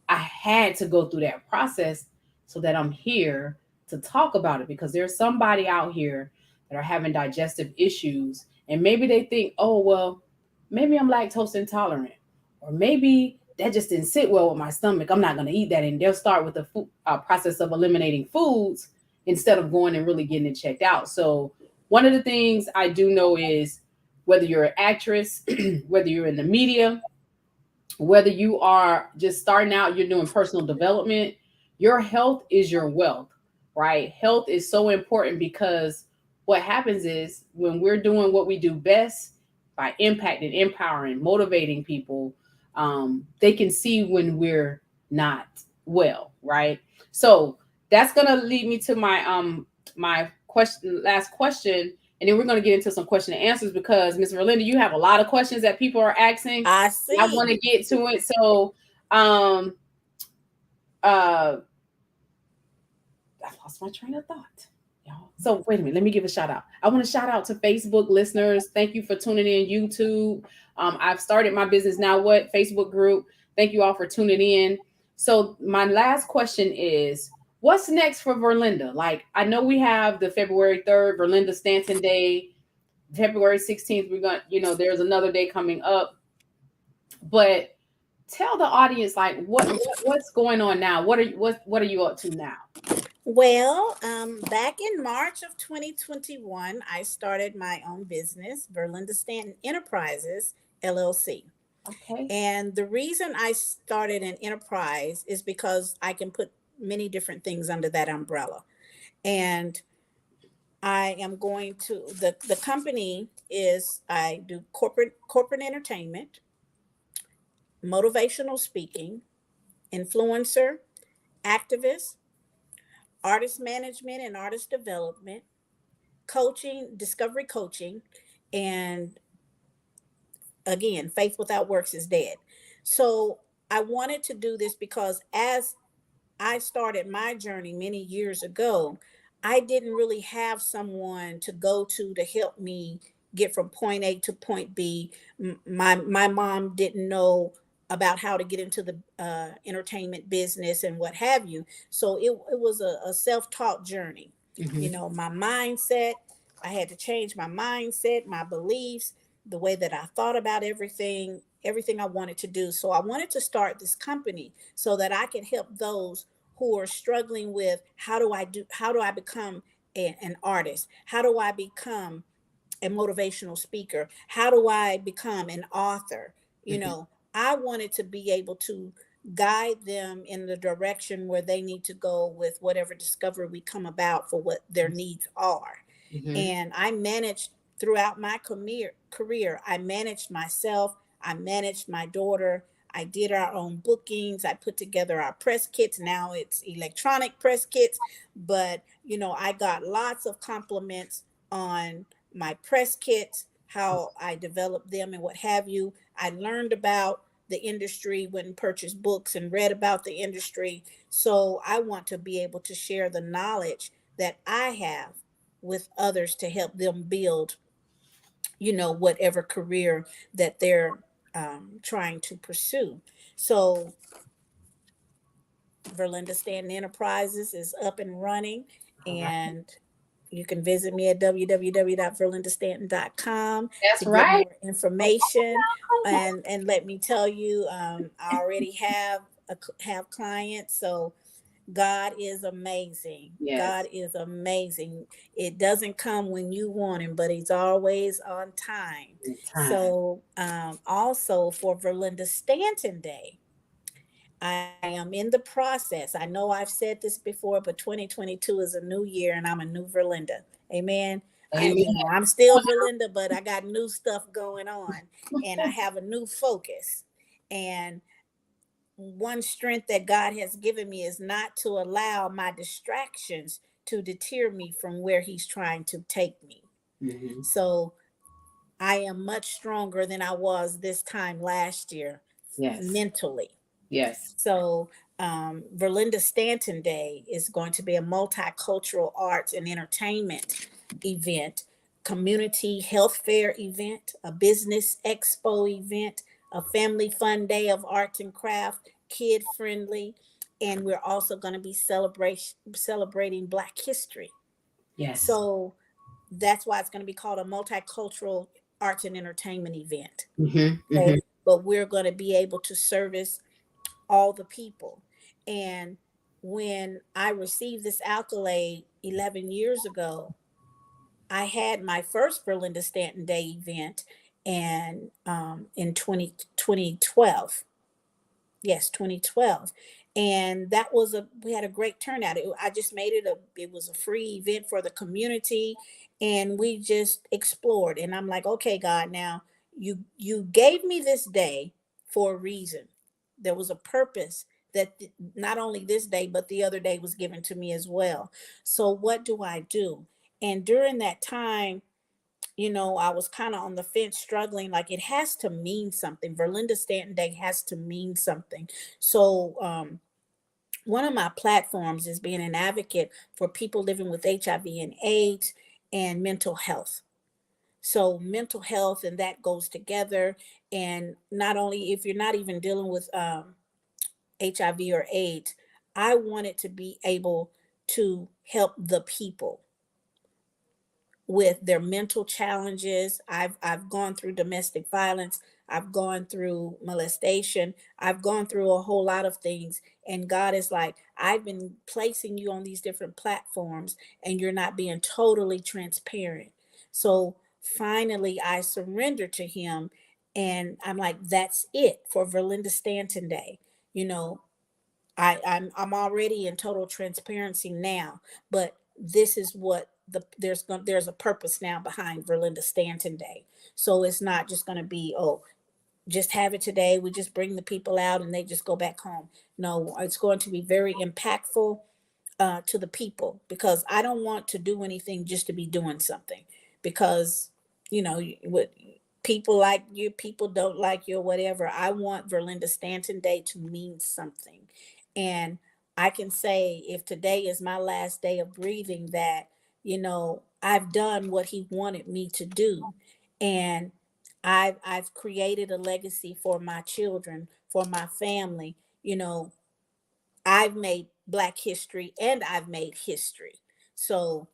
that process so that I'm here to talk about it, because there's somebody out here that are having digestive issues, and maybe they think, oh, well, maybe I'm lactose intolerant, or maybe that just didn't sit well with my stomach. I'm not going to eat that. And they'll start with the process of eliminating foods instead of going and really getting it checked out. So, one of the things I do know is whether you're an actress, whether you're in the media, whether you are just starting out, you're doing personal development, your health is your wealth, right? Health is so important, because what happens is when we're doing what we do best by impacting, empowering, motivating people, they can see when we're not well, right? So that's gonna lead me to my last question, and then we're going to get into some question and answers, because Miss VirLinda, you have a lot of questions that people are asking. I I want see. to get to it. So, uh, I lost my train of thought, y'all. So wait a minute. Let me give a shout out. I want to shout out to Facebook listeners. Thank you for tuning in. YouTube. I've started my business now. What Facebook group? Thank you all for tuning in. So my last question is, what's next for VirLinda? Like, I know we have the February 3rd VirLinda Stanton Day. February 16th, we're going to, there's another day coming up. But tell the audience, like, what's going on now? What are you up to now? Well, back in March of 2021, I started my own business, VirLinda Stanton Enterprises, LLC. Okay. And the reason I started an enterprise is because I can put many different things under that umbrella. And I am going to the company is I do corporate entertainment, motivational speaking, influencer, activist, artist management and artist development, coaching, discovery coaching, and again, faith without works is dead. So I wanted to do this because as I started my journey many years ago, I didn't really have someone to go to help me get from point A to point B. My mom didn't know about how to get into the entertainment business and what have you. So it was a self-taught journey. Mm-hmm. You know, my mindset, I had to change my mindset, my beliefs, the way that I thought about everything I wanted to do. So I wanted to start this company so that I could help those who are struggling with how do I become an artist? How do I become a motivational speaker? How do I become an author? You Mm-hmm. know, I wanted to be able to guide them in the direction where they need to go with whatever discovery we come about for what their needs are. Mm-hmm. And I managed throughout my career, I managed myself, I managed my daughter. I did our own bookings. I put together our press kits. Now it's electronic press kits, but you know, I got lots of compliments on my press kits, how I developed them and what have you. I learned about the industry, went and purchased books and read about the industry. So I want to be able to share the knowledge that I have with others to help them build, you know, whatever career that they're trying to pursue. So VirLinda Stanton Enterprises is up and running, All right. and you can visit me at www.verlindastanton.com That's to get right. more information. And let me tell you, I already have clients. So God is amazing. Yes. God is amazing. It doesn't come when you want him, but he's always on time. Time. So also for VirLinda Stanton Day, I am in the process. I know I've said this before, but 2022 is a new year and I'm a new Verlinda. Amen. Amen. I'm still Verlinda, but I got new stuff going on and I have a new focus. And one strength that God has given me is not to allow my distractions to deter me from where he's trying to take me. Mm-hmm. So I am much stronger than I was this time last year Yes. mentally. Yes. So, VirLinda Stanton Day is going to be a multicultural arts and entertainment event, community health fair event, a business expo event, a family fun day of arts and craft, kid friendly, and we're also going to be celebrating Black history. Yes. So that's why it's going to be called a multicultural arts and entertainment event. Mm-hmm. Mm-hmm. Okay, but we're going to be able to service all the people. And when I received this accolade 11 years ago, I had my first VirLinda Stanton Day event and in 2012. Yes, 2012. And that was we had a great turnout. I just made it was a free event for the community and we just explored. And I'm like, okay, God, now you gave me this day for a reason. There was a purpose that not only this day, but the other day was given to me as well. So what do I do? And during that time, you know, I was kind of on the fence, struggling. Like it has to mean something. VirLinda Stanton Day has to mean something. So, one of my platforms is being an advocate for people living with HIV and AIDS and mental health. So, mental health and that goes together. And not only if you're not even dealing with HIV or AIDS, I wanted to be able to help the people with their mental challenges. I've gone through domestic violence. I've gone through molestation. I've gone through a whole lot of things. And God is like, I've been placing you on these different platforms and you're not being totally transparent. So finally I surrendered to him and I'm like, that's it for VirLinda Stanton Day. You know, I'm already in total transparency now, but this is what there's a purpose now behind VirLinda Stanton Day. So it's not just going to be, oh, just have it today. We just bring the people out and they just go back home. No, it's going to be very impactful to the people because I don't want to do anything just to be doing something because, you know, what people like you, people don't like you, or whatever. I want VirLinda Stanton Day to mean something. And I can say if today is my last day of breathing, that, I've done what he wanted me to do. And I've created a legacy for my children, for my family. I've made Black history and I've made history. So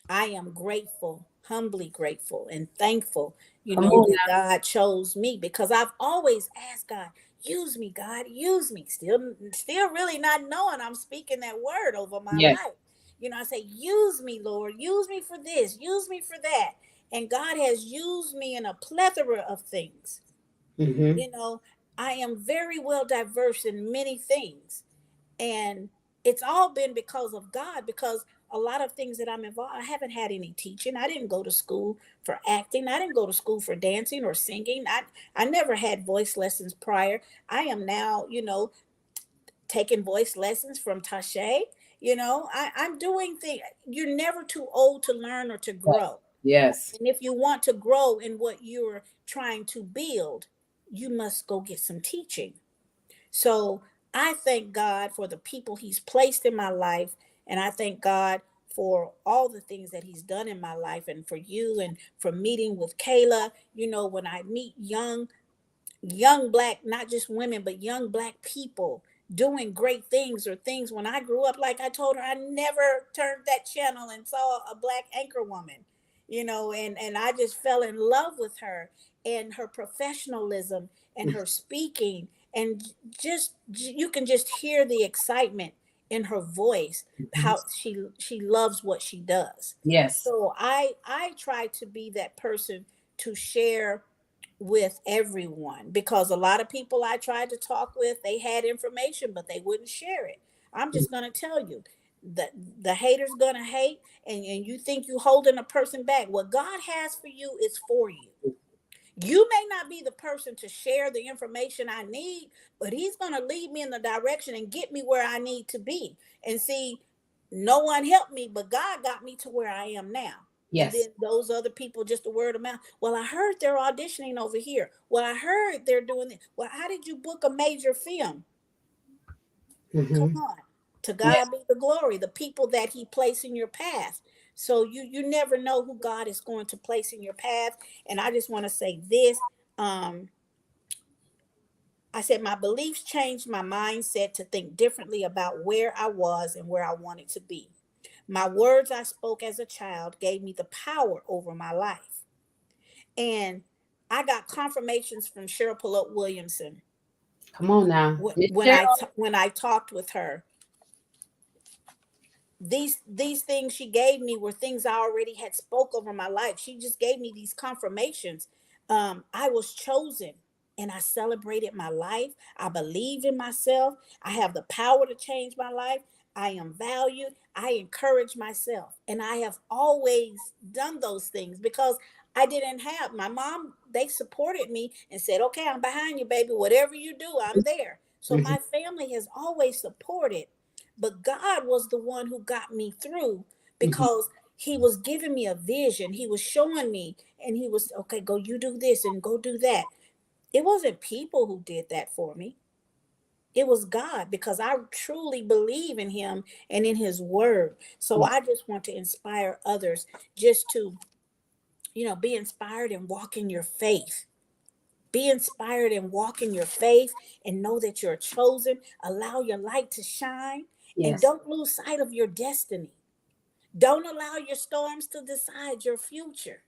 I am grateful, humbly grateful and thankful, Come on that God chose me, because I've always asked God, use me, God, use me. Still really not knowing I'm speaking that word over my now. Yes. life. I say, use me, Lord, use me for this, use me for that. And God has used me in a plethora of things. Mm-hmm. You know, I am very well diverse in many things. And it's all been because of God, because a lot of things that I'm involved, I haven't had any teaching. I didn't go to school for acting. I didn't go to school for dancing or singing. I never had voice lessons prior. I am now, taking voice lessons from Tashe. I'm doing things. You're never too old to learn or to grow. Yes. And if you want to grow in what you're trying to build, you must go get some teaching. So I thank God for the people he's placed in my life. And I thank God for all the things that he's done in my life, and for you, and for meeting with Kayla. When I meet young Black, not just women, but young Black people doing great things, or things, when I grew up, like I told her, I never turned that channel and saw a Black anchor woman, and I just fell in love with her, and her professionalism, and her speaking, and just, you can just hear the excitement in her voice, Mm-hmm. how she loves what she does. Yes. So I try to be that person to share with everyone, because a lot of people I tried to talk with, they had information but they wouldn't share it. I'm just going to tell you that the haters going to hate, and you think you holding a person back. What God has for you is for you. You may not be the person to share the information I need, but he's going to lead me in the direction and get me where I need to be. And see, no one helped me, but God got me to where I am now. And Yes. then those other people, just a word of mouth. Well, I heard they're auditioning over here. Well, I heard they're doing this. Well, how did you book a major film? Come Mm-hmm. on. To Yes. God be the glory. The people that he placed in your path. So you never know who God is going to place in your path. And I just want to say this. Um, I said my beliefs changed my mindset to think differently about where I was and where I wanted to be. My words I spoke as a child gave me the power over my life. And I got confirmations from Cheryl Pollock Williamson Come on now. Miss when Cheryl. when I talked with her. These things she gave me were things I already had spoke over my life. She just gave me these confirmations. I was chosen, and I celebrated my life. I believe in myself. I have the power to change my life. I am valued. I encourage myself, and I have always done those things because I didn't have my mom. They supported me and said, okay, I'm behind you, baby, whatever you do, I'm there. So Mm-hmm. my family has always supported, but God was the one who got me through, Mm-hmm. because he was giving me a vision. He was showing me, and he was, okay, go, you do this and go do that. It wasn't people who did that for me. It was God, because I truly believe in him and in his word. So Yeah. I just want to inspire others just to, be inspired and walk in your faith. Be inspired and walk in your faith, and know that you're chosen. Allow your light to shine, and Yes. don't lose sight of your destiny. Don't allow your storms to decide your future.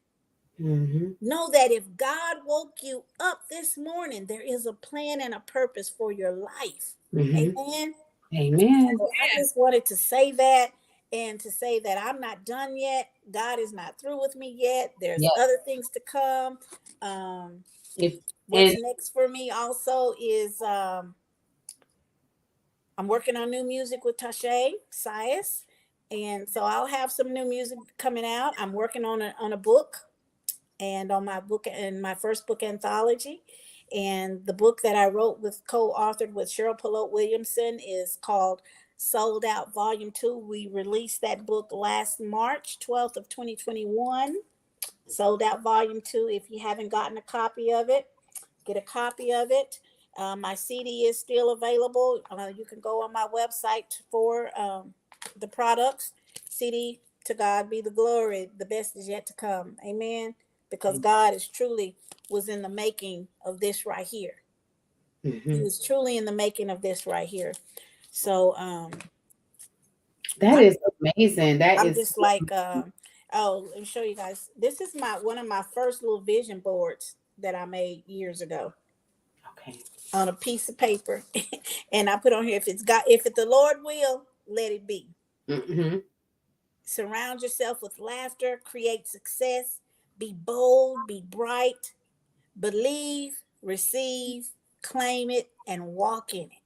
Mm-hmm. Know that if God woke you up this morning, there is a plan and a purpose for your life. Mm-hmm. Amen. Amen. So I just wanted to say that, and to say that I'm not done yet. God is not through with me yet. There's Yes. other things to come. Um, If what's and next for me also is I'm working on new music with Tashe Sias. And so I'll have some new music coming out. I'm working on a book, and on my book, and my first book anthology. And the book that I wrote with co-authored with Cheryl Pollock Williamson is called Sold Out Volume 2. We released that book last March 12th of 2021. Sold Out Volume 2. If you haven't gotten a copy of it, get a copy of it. My CD is still available. You can go on my website for the products. CD, to God be the glory. The best is yet to come. Amen. Because God is truly was in the making of this right here. He was truly in the making of this right here. So that is amazing. That I'm is just like oh, let me show you guys. This is my one of my first little vision boards that I made years ago okay. on a piece of paper. And I put on here, if it the Lord will, let it be. Mm-hmm. Surround yourself with laughter, create success, be bold, be bright, believe, receive, claim it, and walk in it.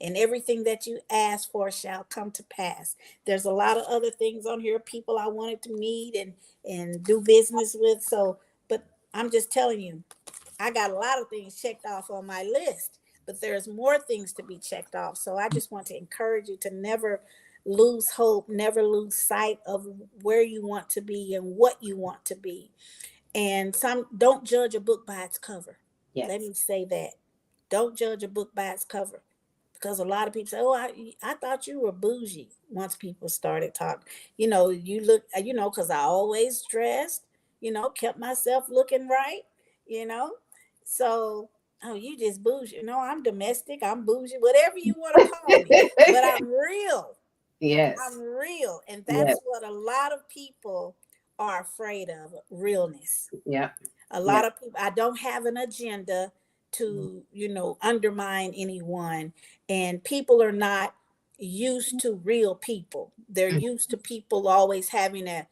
And everything that you ask for shall come to pass. There's a lot of other things on here, people I wanted to meet and do business with. So, but I'm just telling you, I got a lot of things checked off on my list, but there's more things to be checked off. So I just want to encourage you to never lose hope, never lose sight of where you want to be and what you want to be. And don't judge a book by its cover. Yes. Let me say that. Don't judge a book by its cover. Because a lot of people say, "Oh, I thought you were bougie." Once people started talking, you look, because I always dressed, kept myself looking right, you know. So, oh, you just bougie. No, I'm domestic. I'm bougie. Whatever you want to call me, but I'm real. Yes. I'm real, and Yes. that's what a lot of people are afraid of: realness. Yeah. A lot of people, I don't have an agenda to, undermine anyone. And people are not used to real people. They're used to people always having an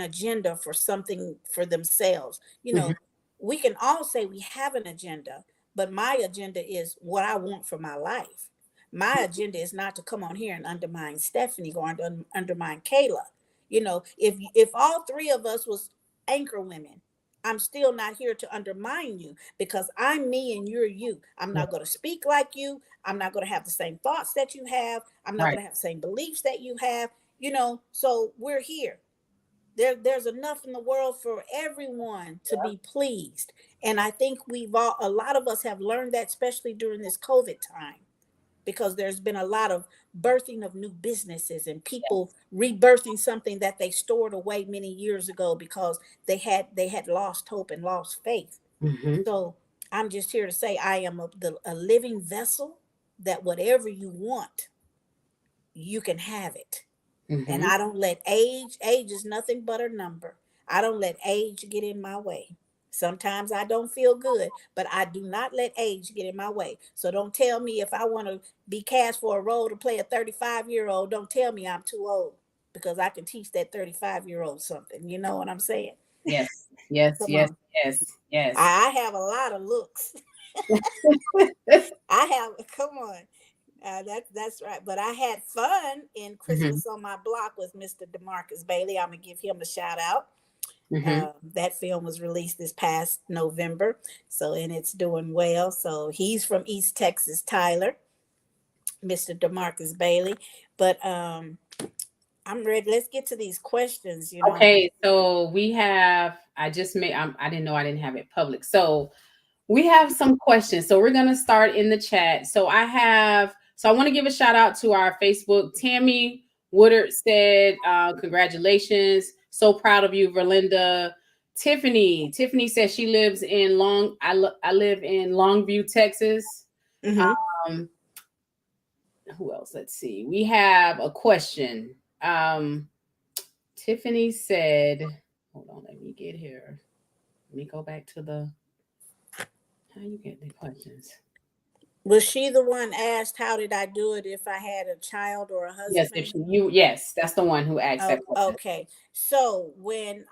agenda for something for themselves. Mhm. We can all say we have an agenda, but my agenda is what I want for my life. My agenda is not to come on here and undermine Stephanie or undermine Kayla. If all three of us was anchor women, I'm still not here to undermine you because I'm me and you're you. I'm not going to speak like you. I'm not going to have the same thoughts that you have. I'm not Right. going to have the same beliefs that you have. So we're here. There's enough in the world for everyone to be pleased. And I think a lot of us have learned that, especially during this COVID time, because there's been a lot of birthing of new businesses and people rebirthing something that they stored away many years ago because they had lost hope and lost faith. Mm-hmm. So I'm just here to say I am a living vessel, that whatever you want, you can have it. And Mm-hmm. I don't let age is nothing but a number. I don't let age get in my way. Sometimes I don't feel good, but I do not let age get in my way. So don't tell me if I want to be cast for a role to play a 35-year-old, don't tell me I'm too old, because I can teach that 35-year-old something. You know what I'm saying? Yes. Yes. Come Yes. on. Yes. Yes. I have a lot of looks. Come on. That's right. But I had fun in Mm-hmm. Christmas on My Block with Mr. DeMarcus Bailey. I'm gonna give him a shout out. Mm-hmm. That film was released this past November, and it's doing well. So he's from East Texas, Tyler, Mr. DeMarcus Bailey. But I'm ready. Let's get to these questions. Okay. So we have. I just made. I didn't know I didn't have it public. So we have some questions. So we're gonna start in the chat. So I want to give a shout out to our Facebook. Tammy Woodard said, "Congratulations! So proud of you, VirLinda." Tiffany says she lives in I live in Longview, Texas. Mm-hmm. Um, who else? Let's see. We have a question. Tiffany said, "Hold on, let me get here. Let me go back to the how you get the questions." Was she the one asked, "How did I do it if I had a child or a Yes, husband?" yes, that's the one who asked Oh, that question. okay. So when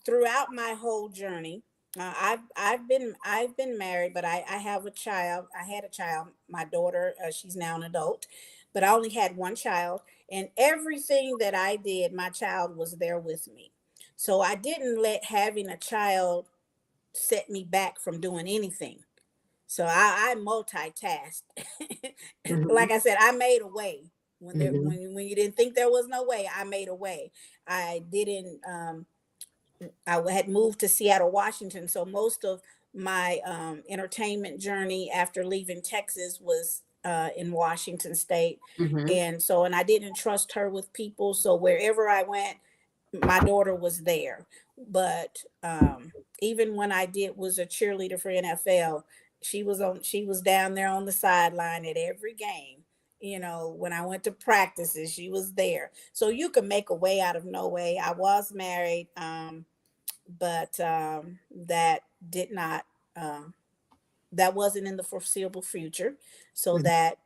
throughout my whole journey, I've been married, but I have a child. I had a child. My daughter, she's now an adult, but I only had one child, and everything that I did, my child was there with me. So I didn't let having a child set me back from doing anything. So I multitasked. Mhm, Like I said, I made a way mhm, when you didn't think there was no way. I made a way. I didn't. I had moved to Seattle, Washington, so most of my entertainment journey after leaving Texas was in Washington State. Mm-hmm. And I didn't trust her with people. So wherever I went, my daughter was there. But even when I was a cheerleader for NFL, she was down there on the sideline at every game. When I went to practices, she was there. So you can make a way out of no way. I was married, but that did not that wasn't in the foreseeable future. So that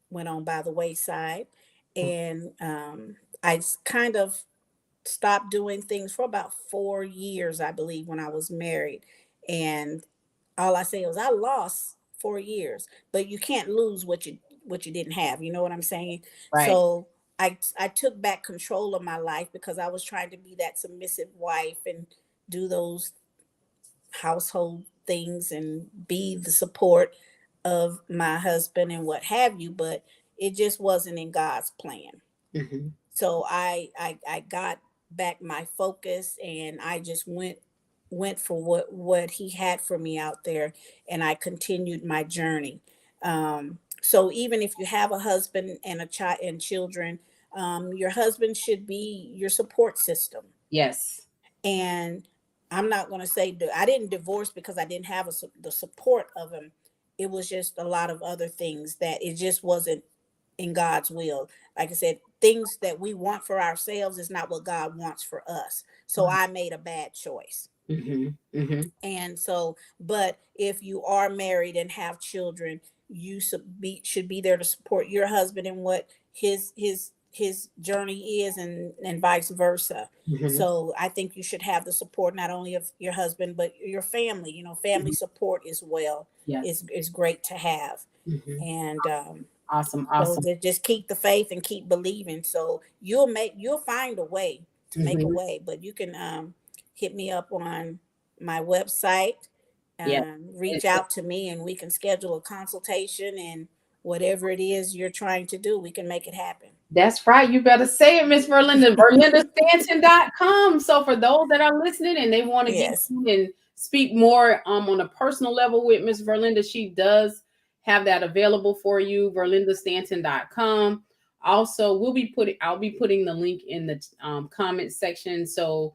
went on by the wayside. And I kind of stopped doing things for about 4 years, I believe, when I was married. And all I say was I lost 4 years, but you can't lose what you didn't have. You know what I'm saying? Right. So I took back control of my life because I was trying to be that submissive wife and do those household things and be the support of my husband and what have you, but it just wasn't in God's plan. Mm-hmm. So I got back my focus, and I just went for what he had for me out there, and I continued my journey. So even if you have a husband and a child and children, your husband should be your support system. Yes. And I'm not going to say I didn't divorce because I didn't have the support of him. It was just a lot of other things that it just wasn't in God's will. Like I said, things that we want for ourselves is not what God wants for us. So I made a bad choice. Mm-hmm. Mm-hmm. And so, but if you are married and have children, you should be there to support your husband in what his journey is, and vice versa. Mm-hmm. So I think you should have the support not only of your husband but your family. Family support as well Yes. is great to have. Mm-hmm. And Awesome. so Awesome. just keep the faith and keep believing. So you'll find a way to make a Mm-hmm. way. But you can hit me up on my website, Yeah. reach out to me, and we can schedule a consultation, and whatever it is you're trying to do, we can make it happen. That's right. You better say it, Miss Berlinda. VirLindaStanton.com. So for those that are listening and they want to get Yes. in and speak more on a personal level with Miss Berlinda, she does have that available for you. VirLindaStanton.com. Also, I'll be putting the link in the comment section, so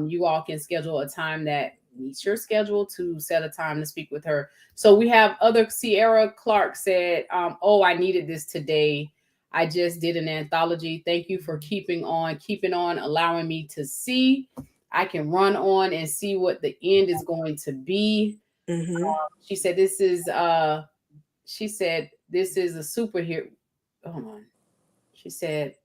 you all can schedule a time that meets your schedule to set a time to speak with her. So we have other Sierra Clark said, "Oh, I needed this today. I just did an anthology. Thank you for keeping on, allowing me to see. I can run on and see what the end is going to be." Mm-hmm. She said, this is a superhero. Hold on. She said,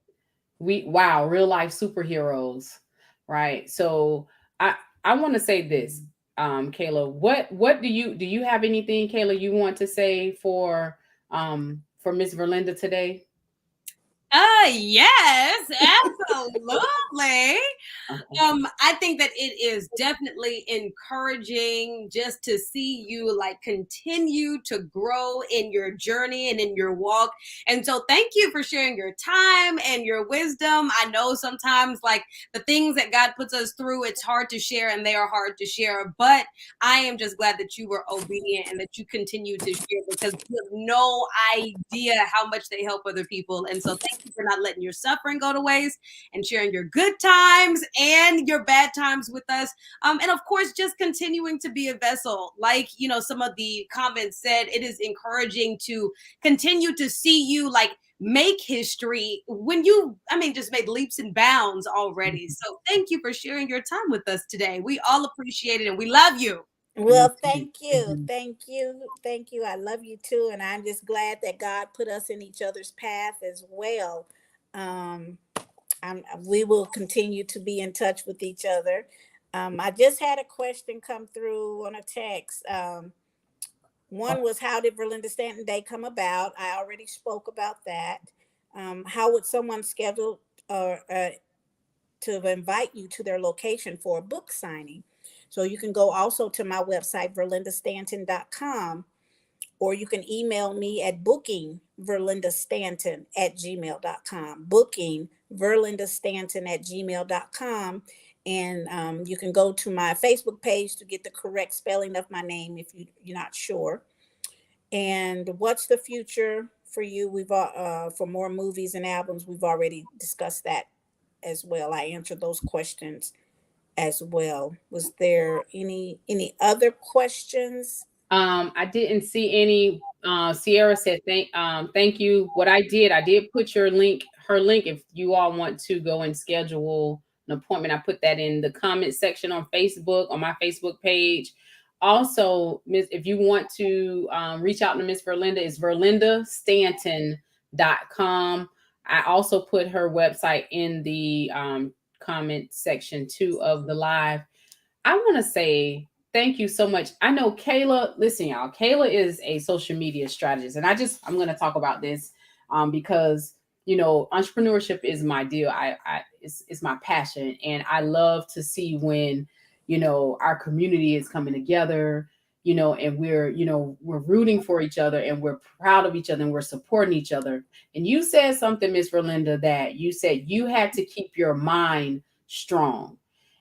real life superheroes. Right. So I want to say this, Kayla, what do you have anything, Kayla, you want to say for Miss Berlinda today? Yes, absolutely. Okay. I think that it is definitely encouraging just to see you like continue to grow in your journey and in your walk. And so thank you for sharing your time and your wisdom. I know sometimes like the things that God puts us through, it's hard to share and they are hard to share, but I am just glad that you were obedient and that you continue to share because you have no idea how much they help other people. And so thank you for not letting your suffering go to waste and sharing your good times and your bad times with us. And of course, just continuing to be a vessel. Like, some of the comments said, it is encouraging to continue to see you like make history when just made leaps and bounds already. So thank you for sharing your time with us today. We all appreciate it and we love you. Well, thank you. Thank you. Thank you. I love you too. And I'm just glad that God put us in each other's path as well. Um, we will continue to be in touch with each other. I just had a question come through on a text. One was, how did VirLinda Stanton Day come about? I already spoke about that. How would someone schedule to invite you to their location for a book signing? So you can go also to my website, VirLindaStanton.com, or you can email me at bookingverlindastanton@gmail.com. Bookingverlindastanton@gmail.com. And you can go to my Facebook page to get the correct spelling of my name if you're not sure. And what's the future for you? We've for more movies and albums. We've already discussed that as well. I answered those questions as well. Was there any other questions? I didn't see any. Sierra said thank you. What I did put her link, if you all want to go and schedule an appointment. I put that in the comment section on Facebook, on my Facebook page. Also, Miss, if you want to reach out to Miss VirLinda, it's VirLindaStanton.com. I also put her website in the comment section too of the live. I want to say thank you so much. I know Kayla, listen, y'all, Kayla is a social media strategist. And I'm going to talk about this because, you know, entrepreneurship is my deal. It's my passion. And I love to see when, you know, our community is coming together, you know, and we're rooting for each other and we're proud of each other and we're supporting each other. And you said something, Miss VirLinda, that you said you had to keep your mind strong.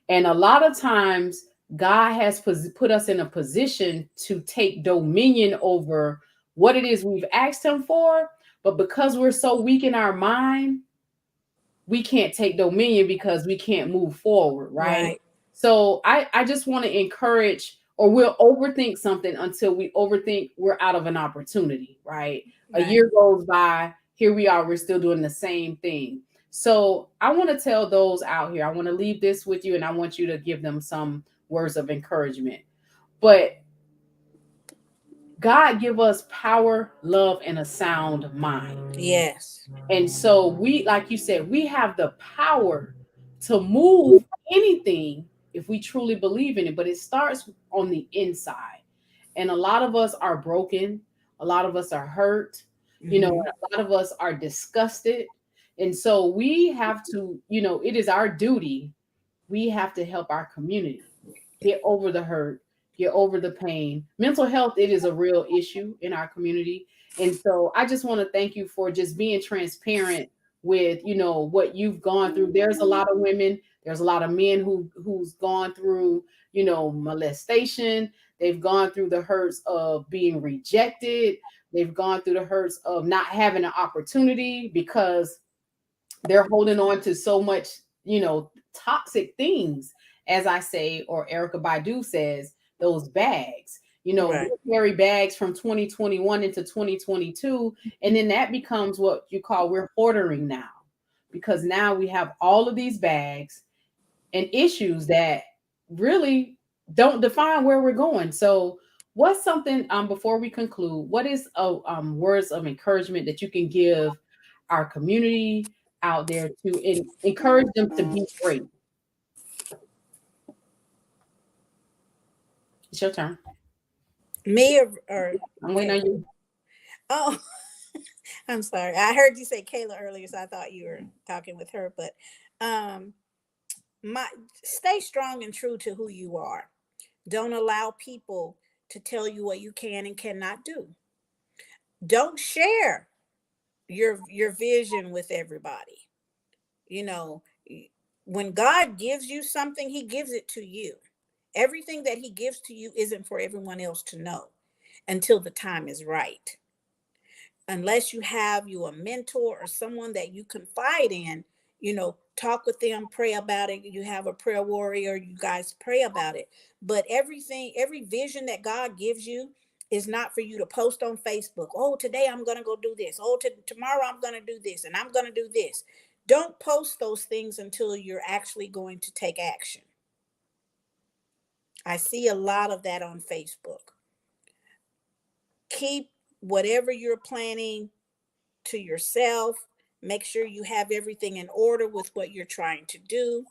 And a lot of times, God has put us in a position to take dominion over what it is we've asked Him for. But because we're so weak in our mind, we can't take dominion because we can't move forward, right? So I just want to encourage, or we'll overthink something until we overthink we're out of an opportunity, right? A year goes by, here we are, we're still doing the same thing. So I want to tell those out here, I want to leave this with you and I want you to give them some words of encouragement. But God give us power, love, and a sound mind. Yes. And so we, like you said, we have the power to move anything if we truly believe in it. But it starts on the inside. And a lot of us are broken. A lot of us are hurt. You know, a lot of us are disgusted. And so we have to, you know, it is our duty. We have to help our community get over the hurt, get over the pain. Mental health, it is a real issue in our community. And so I just want to thank you for just being transparent with, you know, what you've gone through. There's a lot of women, there's a lot of men who's gone through, you know, molestation. They've gone through the hurts of being rejected. They've gone through the hurts of not having an opportunity because they're holding on to so much, you know, toxic things, as I say, or Erica Badu says, those bags. You know, we carry bags from 2021 into 2022, and then that becomes what you call, we're hoarding now, because now we have all of these bags and issues that really don't define where we're going. So what's something, before we conclude, what is words of encouragement that you can give our community out there to encourage them to be great? It's your turn. Me or I'm waiting on you. Oh, I'm sorry. I heard you say Kayla earlier, so I thought you were talking with her. But stay strong and true to who you are. Don't allow people to tell you what you can and cannot do. Don't share your vision with everybody. You know, when God gives you something, He gives it to you. Everything that He gives to you isn't for everyone else to know until the time is right. Unless you have a mentor or someone that you confide in, you know, talk with them, pray about it. You have a prayer warrior, you guys pray about it. But every vision that God gives you is not for you to post on Facebook. Oh, today I'm going to go do this. Oh, tomorrow I'm going to do this and I'm going to do this. Don't post those things until you're actually going to take action. I see a lot of that on Facebook. Keep whatever you're planning to yourself. Make sure you have everything in order with what you're trying to do.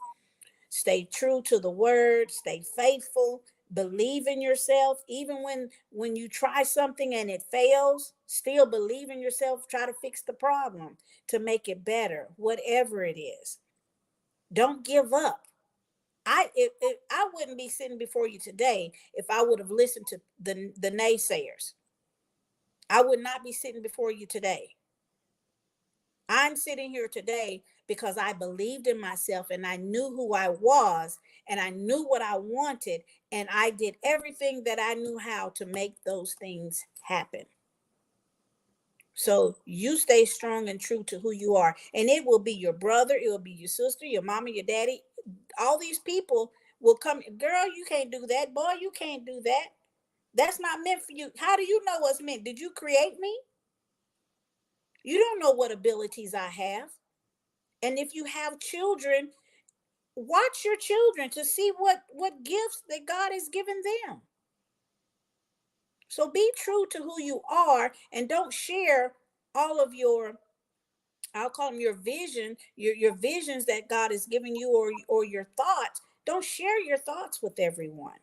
Stay true to the word, stay faithful, believe in yourself. Even when you try something and it fails, still believe in yourself. Try to fix the problem to make it better, whatever it is. Don't give up. I wouldn't be sitting before you today if I would have listened to the naysayers. I would not be sitting before you today. I'm sitting here today because I believed in myself and I knew who I was and I knew what I wanted. And I did everything that I knew how to make those things happen. So you stay strong and true to who you are. And it will be your brother, it will be your sister, your mama, your daddy. All these people will come. Girl, you can't do that. Boy, you can't do that. That's not meant for you. How do you know what's meant? Did you create me? You don't know what abilities I have. And if you have children, watch your children to see what gifts that God has given them. So be true to who you are and don't share all of your, I'll call them your vision, your visions that God is giving you, or your thoughts. Don't share your thoughts with everyone.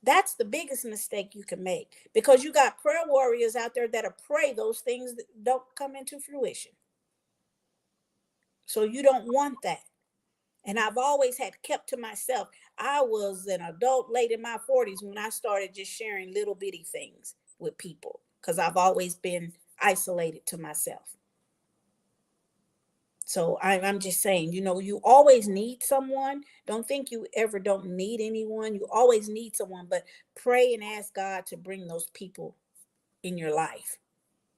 That's the biggest mistake you can make, because you got prayer warriors out there that'll pray those things that don't come into fruition. So you don't want that. And I've always had kept to myself. I was an adult late in my 40s when I started just sharing little bitty things with people, because I've always been isolated to myself. So I'm just saying, you always need someone. Don't think you ever don't need anyone. You always need someone, but pray and ask God to bring those people in your life.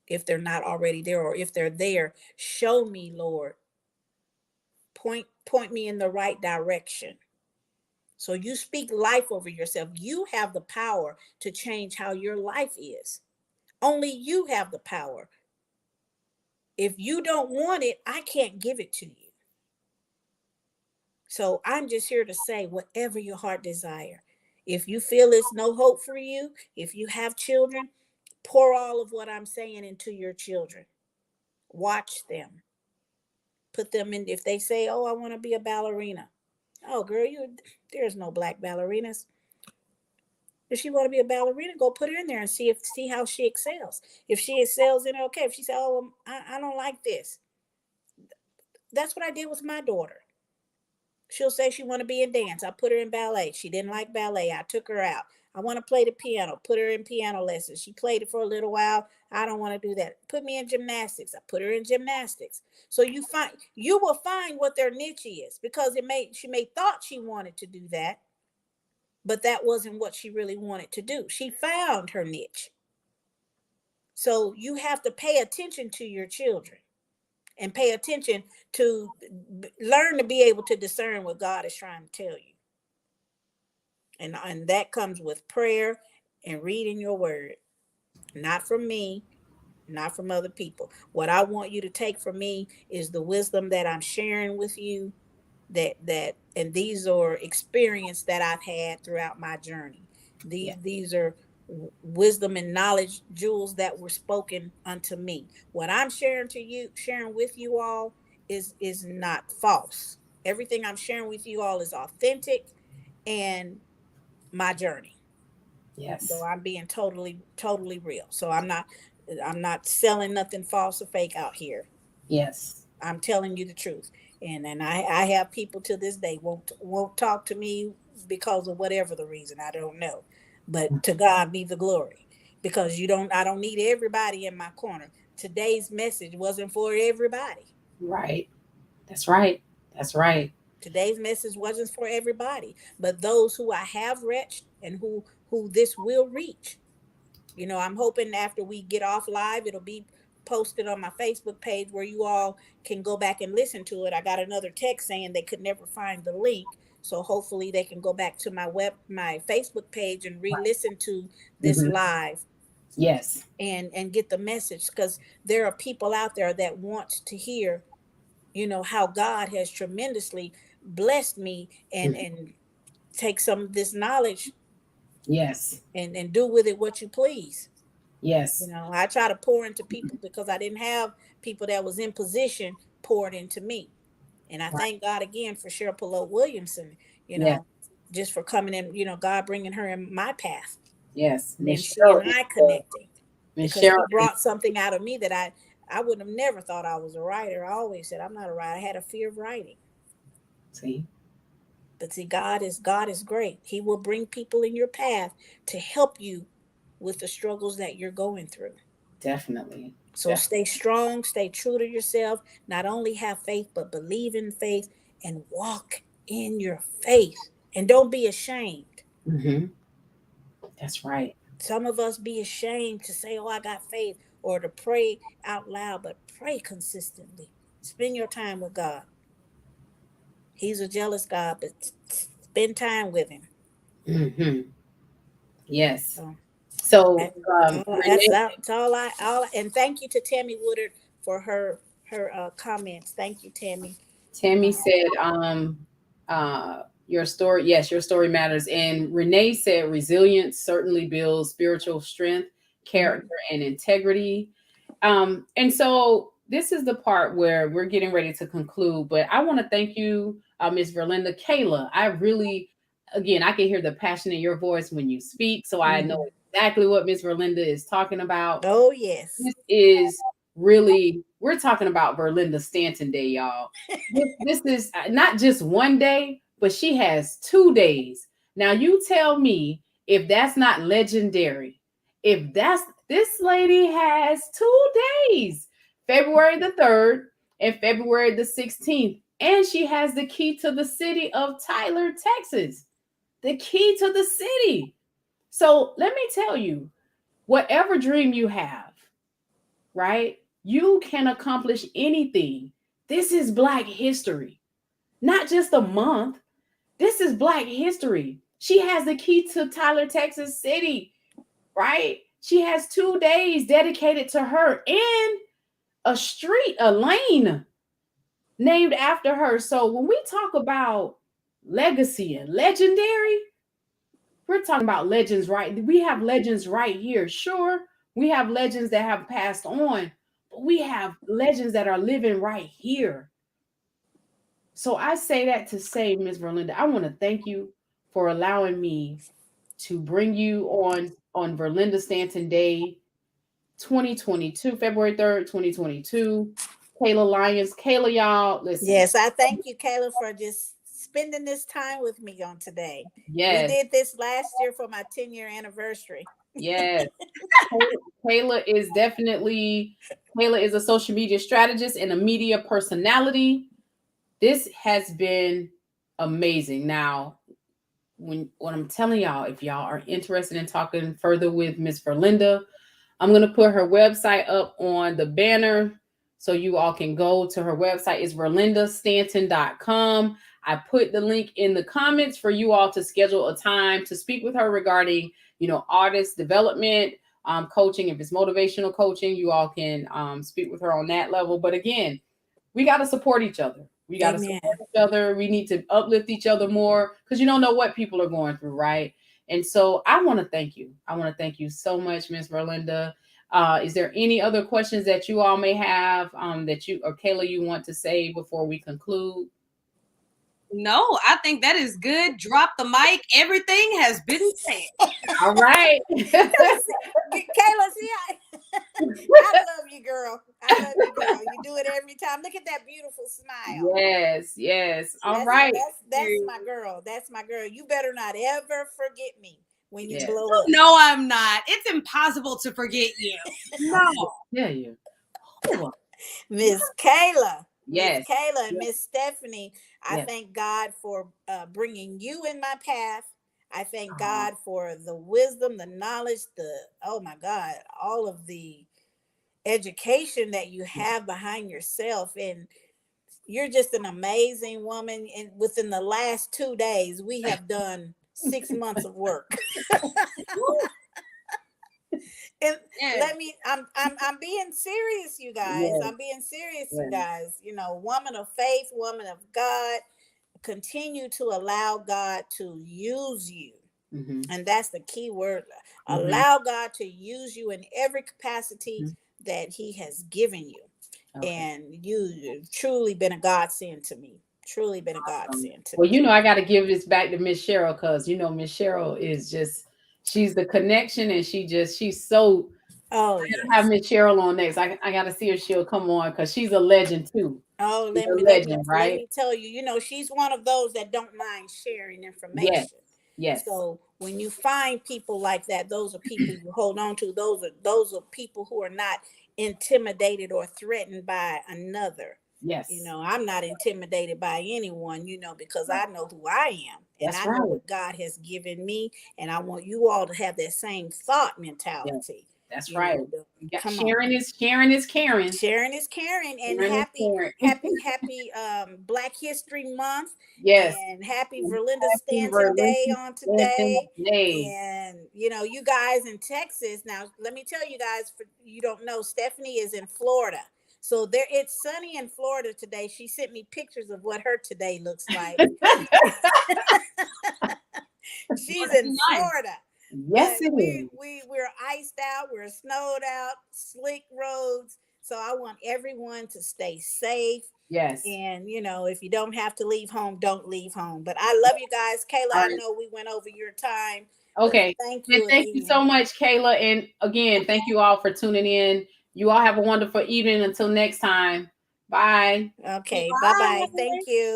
If they're not already there, or if they're there, show me, Lord. Point me in the right direction. So you speak life over yourself. You have the power to change how your life is. Only you have the power. If you don't want it, I can't give it to you. So I'm just here to say, whatever your heart desire. If you feel it's no hope for you, if you have children, pour all of what I'm saying into your children. Watch them. Put them in. If they say, oh, I want to be a ballerina. Oh, girl, there's no black ballerinas. If she want to be a ballerina, go put her in there and see how she excels. If she excels in it, okay. If she said, oh, I don't like this. That's what I did with my daughter. She'll say she want to be in dance. I put her in ballet. She didn't like ballet. I took her out. I want to play the piano. Put her in piano lessons. She played it for a little while. I don't want to do that. Put me in gymnastics. I put her in gymnastics. So you will find what their niche is, because she may thought she wanted to do that, but that wasn't what she really wanted to do. She found her niche. So you have to pay attention to your children and pay attention to learn to be able to discern what God is trying to tell you. And that comes with prayer and reading your word. Not from me, not from other people. What I want you to take from me is the wisdom that I'm sharing with you, and these are experience that I've had throughout my journey. These are wisdom and knowledge jewels that were spoken unto me. What I'm sharing with you all is not false. Everything I'm sharing with you all is authentic and my journey. Yes. So I'm being totally real. So I'm not selling nothing false or fake out here. Yes. I'm telling you the truth. And I have people to this day won't talk to me because of whatever the reason. I don't know. But to God be the glory. Because I don't need everybody in my corner. Today's message wasn't for everybody. Right. That's right. That's right. Today's message wasn't for everybody, but those who I have reached and who this will reach. I'm hoping after we get off live, it'll be posted on my Facebook page where you all can go back and listen to it. I got another text saying they could never find the link. So hopefully they can go back to my Facebook page and re-listen to this live. Yes. And get the message, because there are people out there that want to hear, how God has tremendously blessed me and take some of this knowledge. Yes. And do with it what you please. Yes. I try to pour into people because I didn't have people that was in position poured into me. And I thank God again for Cheryl Pelot Williamson, just for coming in, God bringing her in my path. Yes. And she and I connecting. Because she brought something out of me that I would have never thought I was a writer. I always said I'm not a writer. I had a fear of writing. But see, God is great. He will bring people in your path to help you with the struggles that you're going through. Definitely. So stay strong, stay true to yourself. Not only have faith, but believe in faith and walk in your faith. And don't be ashamed. Mm-hmm. That's right. Some of us be ashamed to say, oh, I got faith, or to pray out loud, but pray consistently. Spend your time with God. He's a jealous God, but spend time with him. Mm-hmm. Yes. So So, that's Renee, all. And thank you to Tammy Woodard for her comments. Thank you, Tammy. Tammy said, your story, yes, your story matters. And Renee said, resilience certainly builds spiritual strength, character, and integrity. And so this is the part where we're getting ready to conclude, but I want to thank you, Ms. VirLinda. Kayla, I really, again, I can hear the passion in your voice when you speak. So I know exactly what Ms. VirLinda is talking about. Oh, yes. This is really, we're talking about VirLinda Stanton Day, y'all. This is not just one day, but she has 2 days. Now you tell me if that's not legendary. If that's, this lady has 2 days, February the 3rd and February the 16th. And she has the key to the city of Tyler, Texas. The key to the city. So let me tell you, whatever dream you have, right? You can accomplish anything. This is Black history, not just a month. This is Black history. She has the key to Tyler, Texas city, right? She has 2 days dedicated to her and a street, a lane named after her. So when we talk about legacy and legendary, we're talking about legends, right? We have legends right here. Sure, we have legends that have passed on, but we have legends that are living right here. So I say that to say, Ms. VirLinda, I want to thank you for allowing me to bring you on VirLinda Stanton Day 2022, February 3rd, 2022. Kayla Lyons. Kayla, y'all, listen. Yes, I thank you, Kayla, for just spending this time with me on today. Yes. We did this last year for my 10-year anniversary. Yes. Kayla is a social media strategist and a media personality. This has been amazing. Now, what I'm telling y'all, if y'all are interested in talking further with Miss VirLinda, I'm going to put her website up on the banner so you all can go to her website. It's VirLindaStanton.com. I put the link in the comments for you all to schedule a time to speak with her regarding, artist development, coaching. If it's motivational coaching, you all can speak with her on that level. But again, we got to support each other. We got to support each other. We need to uplift each other more because you don't know what people are going through, right? And so I want to thank you. I want to thank you so much, Ms. VirLinda. Is there any other questions that you all may have that you or Kayla you want to say before we conclude? No, I think that is good. Drop the mic. Everything has been said. All right. Kayla, see, I love you, girl. I love you, girl. You do it every time. Look at that beautiful smile. Yes. All right. That's my girl. That's my girl. You better not ever forget me when you blow up. No, I'm not. It's impossible to forget you. No. Yeah, you. Miss Kayla. Yes. Miss Kayla and Miss Stephanie, I thank God for bringing you in my path. I thank God for the wisdom, the knowledge, oh my God, all of the education that you have behind yourself. And you're just an amazing woman. And within the last 2 days, we have done 6 months of work. And I'm being serious, you guys. Yes. I'm being serious, you guys. Woman of faith, woman of God, continue to allow God to use you. Mm-hmm. And that's the key word. Mm-hmm. Allow God to use you in every capacity that he has given you. Okay. And you've truly been a godsend to me. Truly been a godsend to me. Well, I got to give this back to Miss Cheryl because, Miss Cheryl is just, she's the connection and she's so, I gotta have Miss Cheryl on next. I got to see if she'll come on because she's a legend too. Oh, let me tell you, she's one of those that don't mind sharing information. Yes. So when you find people like that, those are people you hold on to. Those are people who are not intimidated or threatened by another. Yes. You know, I'm not intimidated by anyone, you know, because I know who I am and That's I know right. what God has given me. And I want you all to have that same thought mentality. That's You right. know, come Sharing on. is caring. Sharing is caring, and Sharing is caring. happy Black History Month, Yes. and happy VirLinda Happy Stanton Day Berlinda on Stanton today. Day. And you know, you guys in Texas, now let me tell you guys, for you don't know, Stephanie is in Florida. So there it's sunny in Florida today. She sent me pictures of what her today looks like. She's in Nice. Florida. Yes, But it is. we're iced out, we're snowed out, slick roads. So I want everyone to stay safe. Yes. And you know, if you don't have to leave home, don't leave home. But I love you guys. Kayla, All I right. know we went over your time. Okay. Thank And you thank you again. so much, Kayla. And again, thank you all for tuning in. You all have a wonderful evening. Until next time. Bye. Okay, bye-bye. Thank you.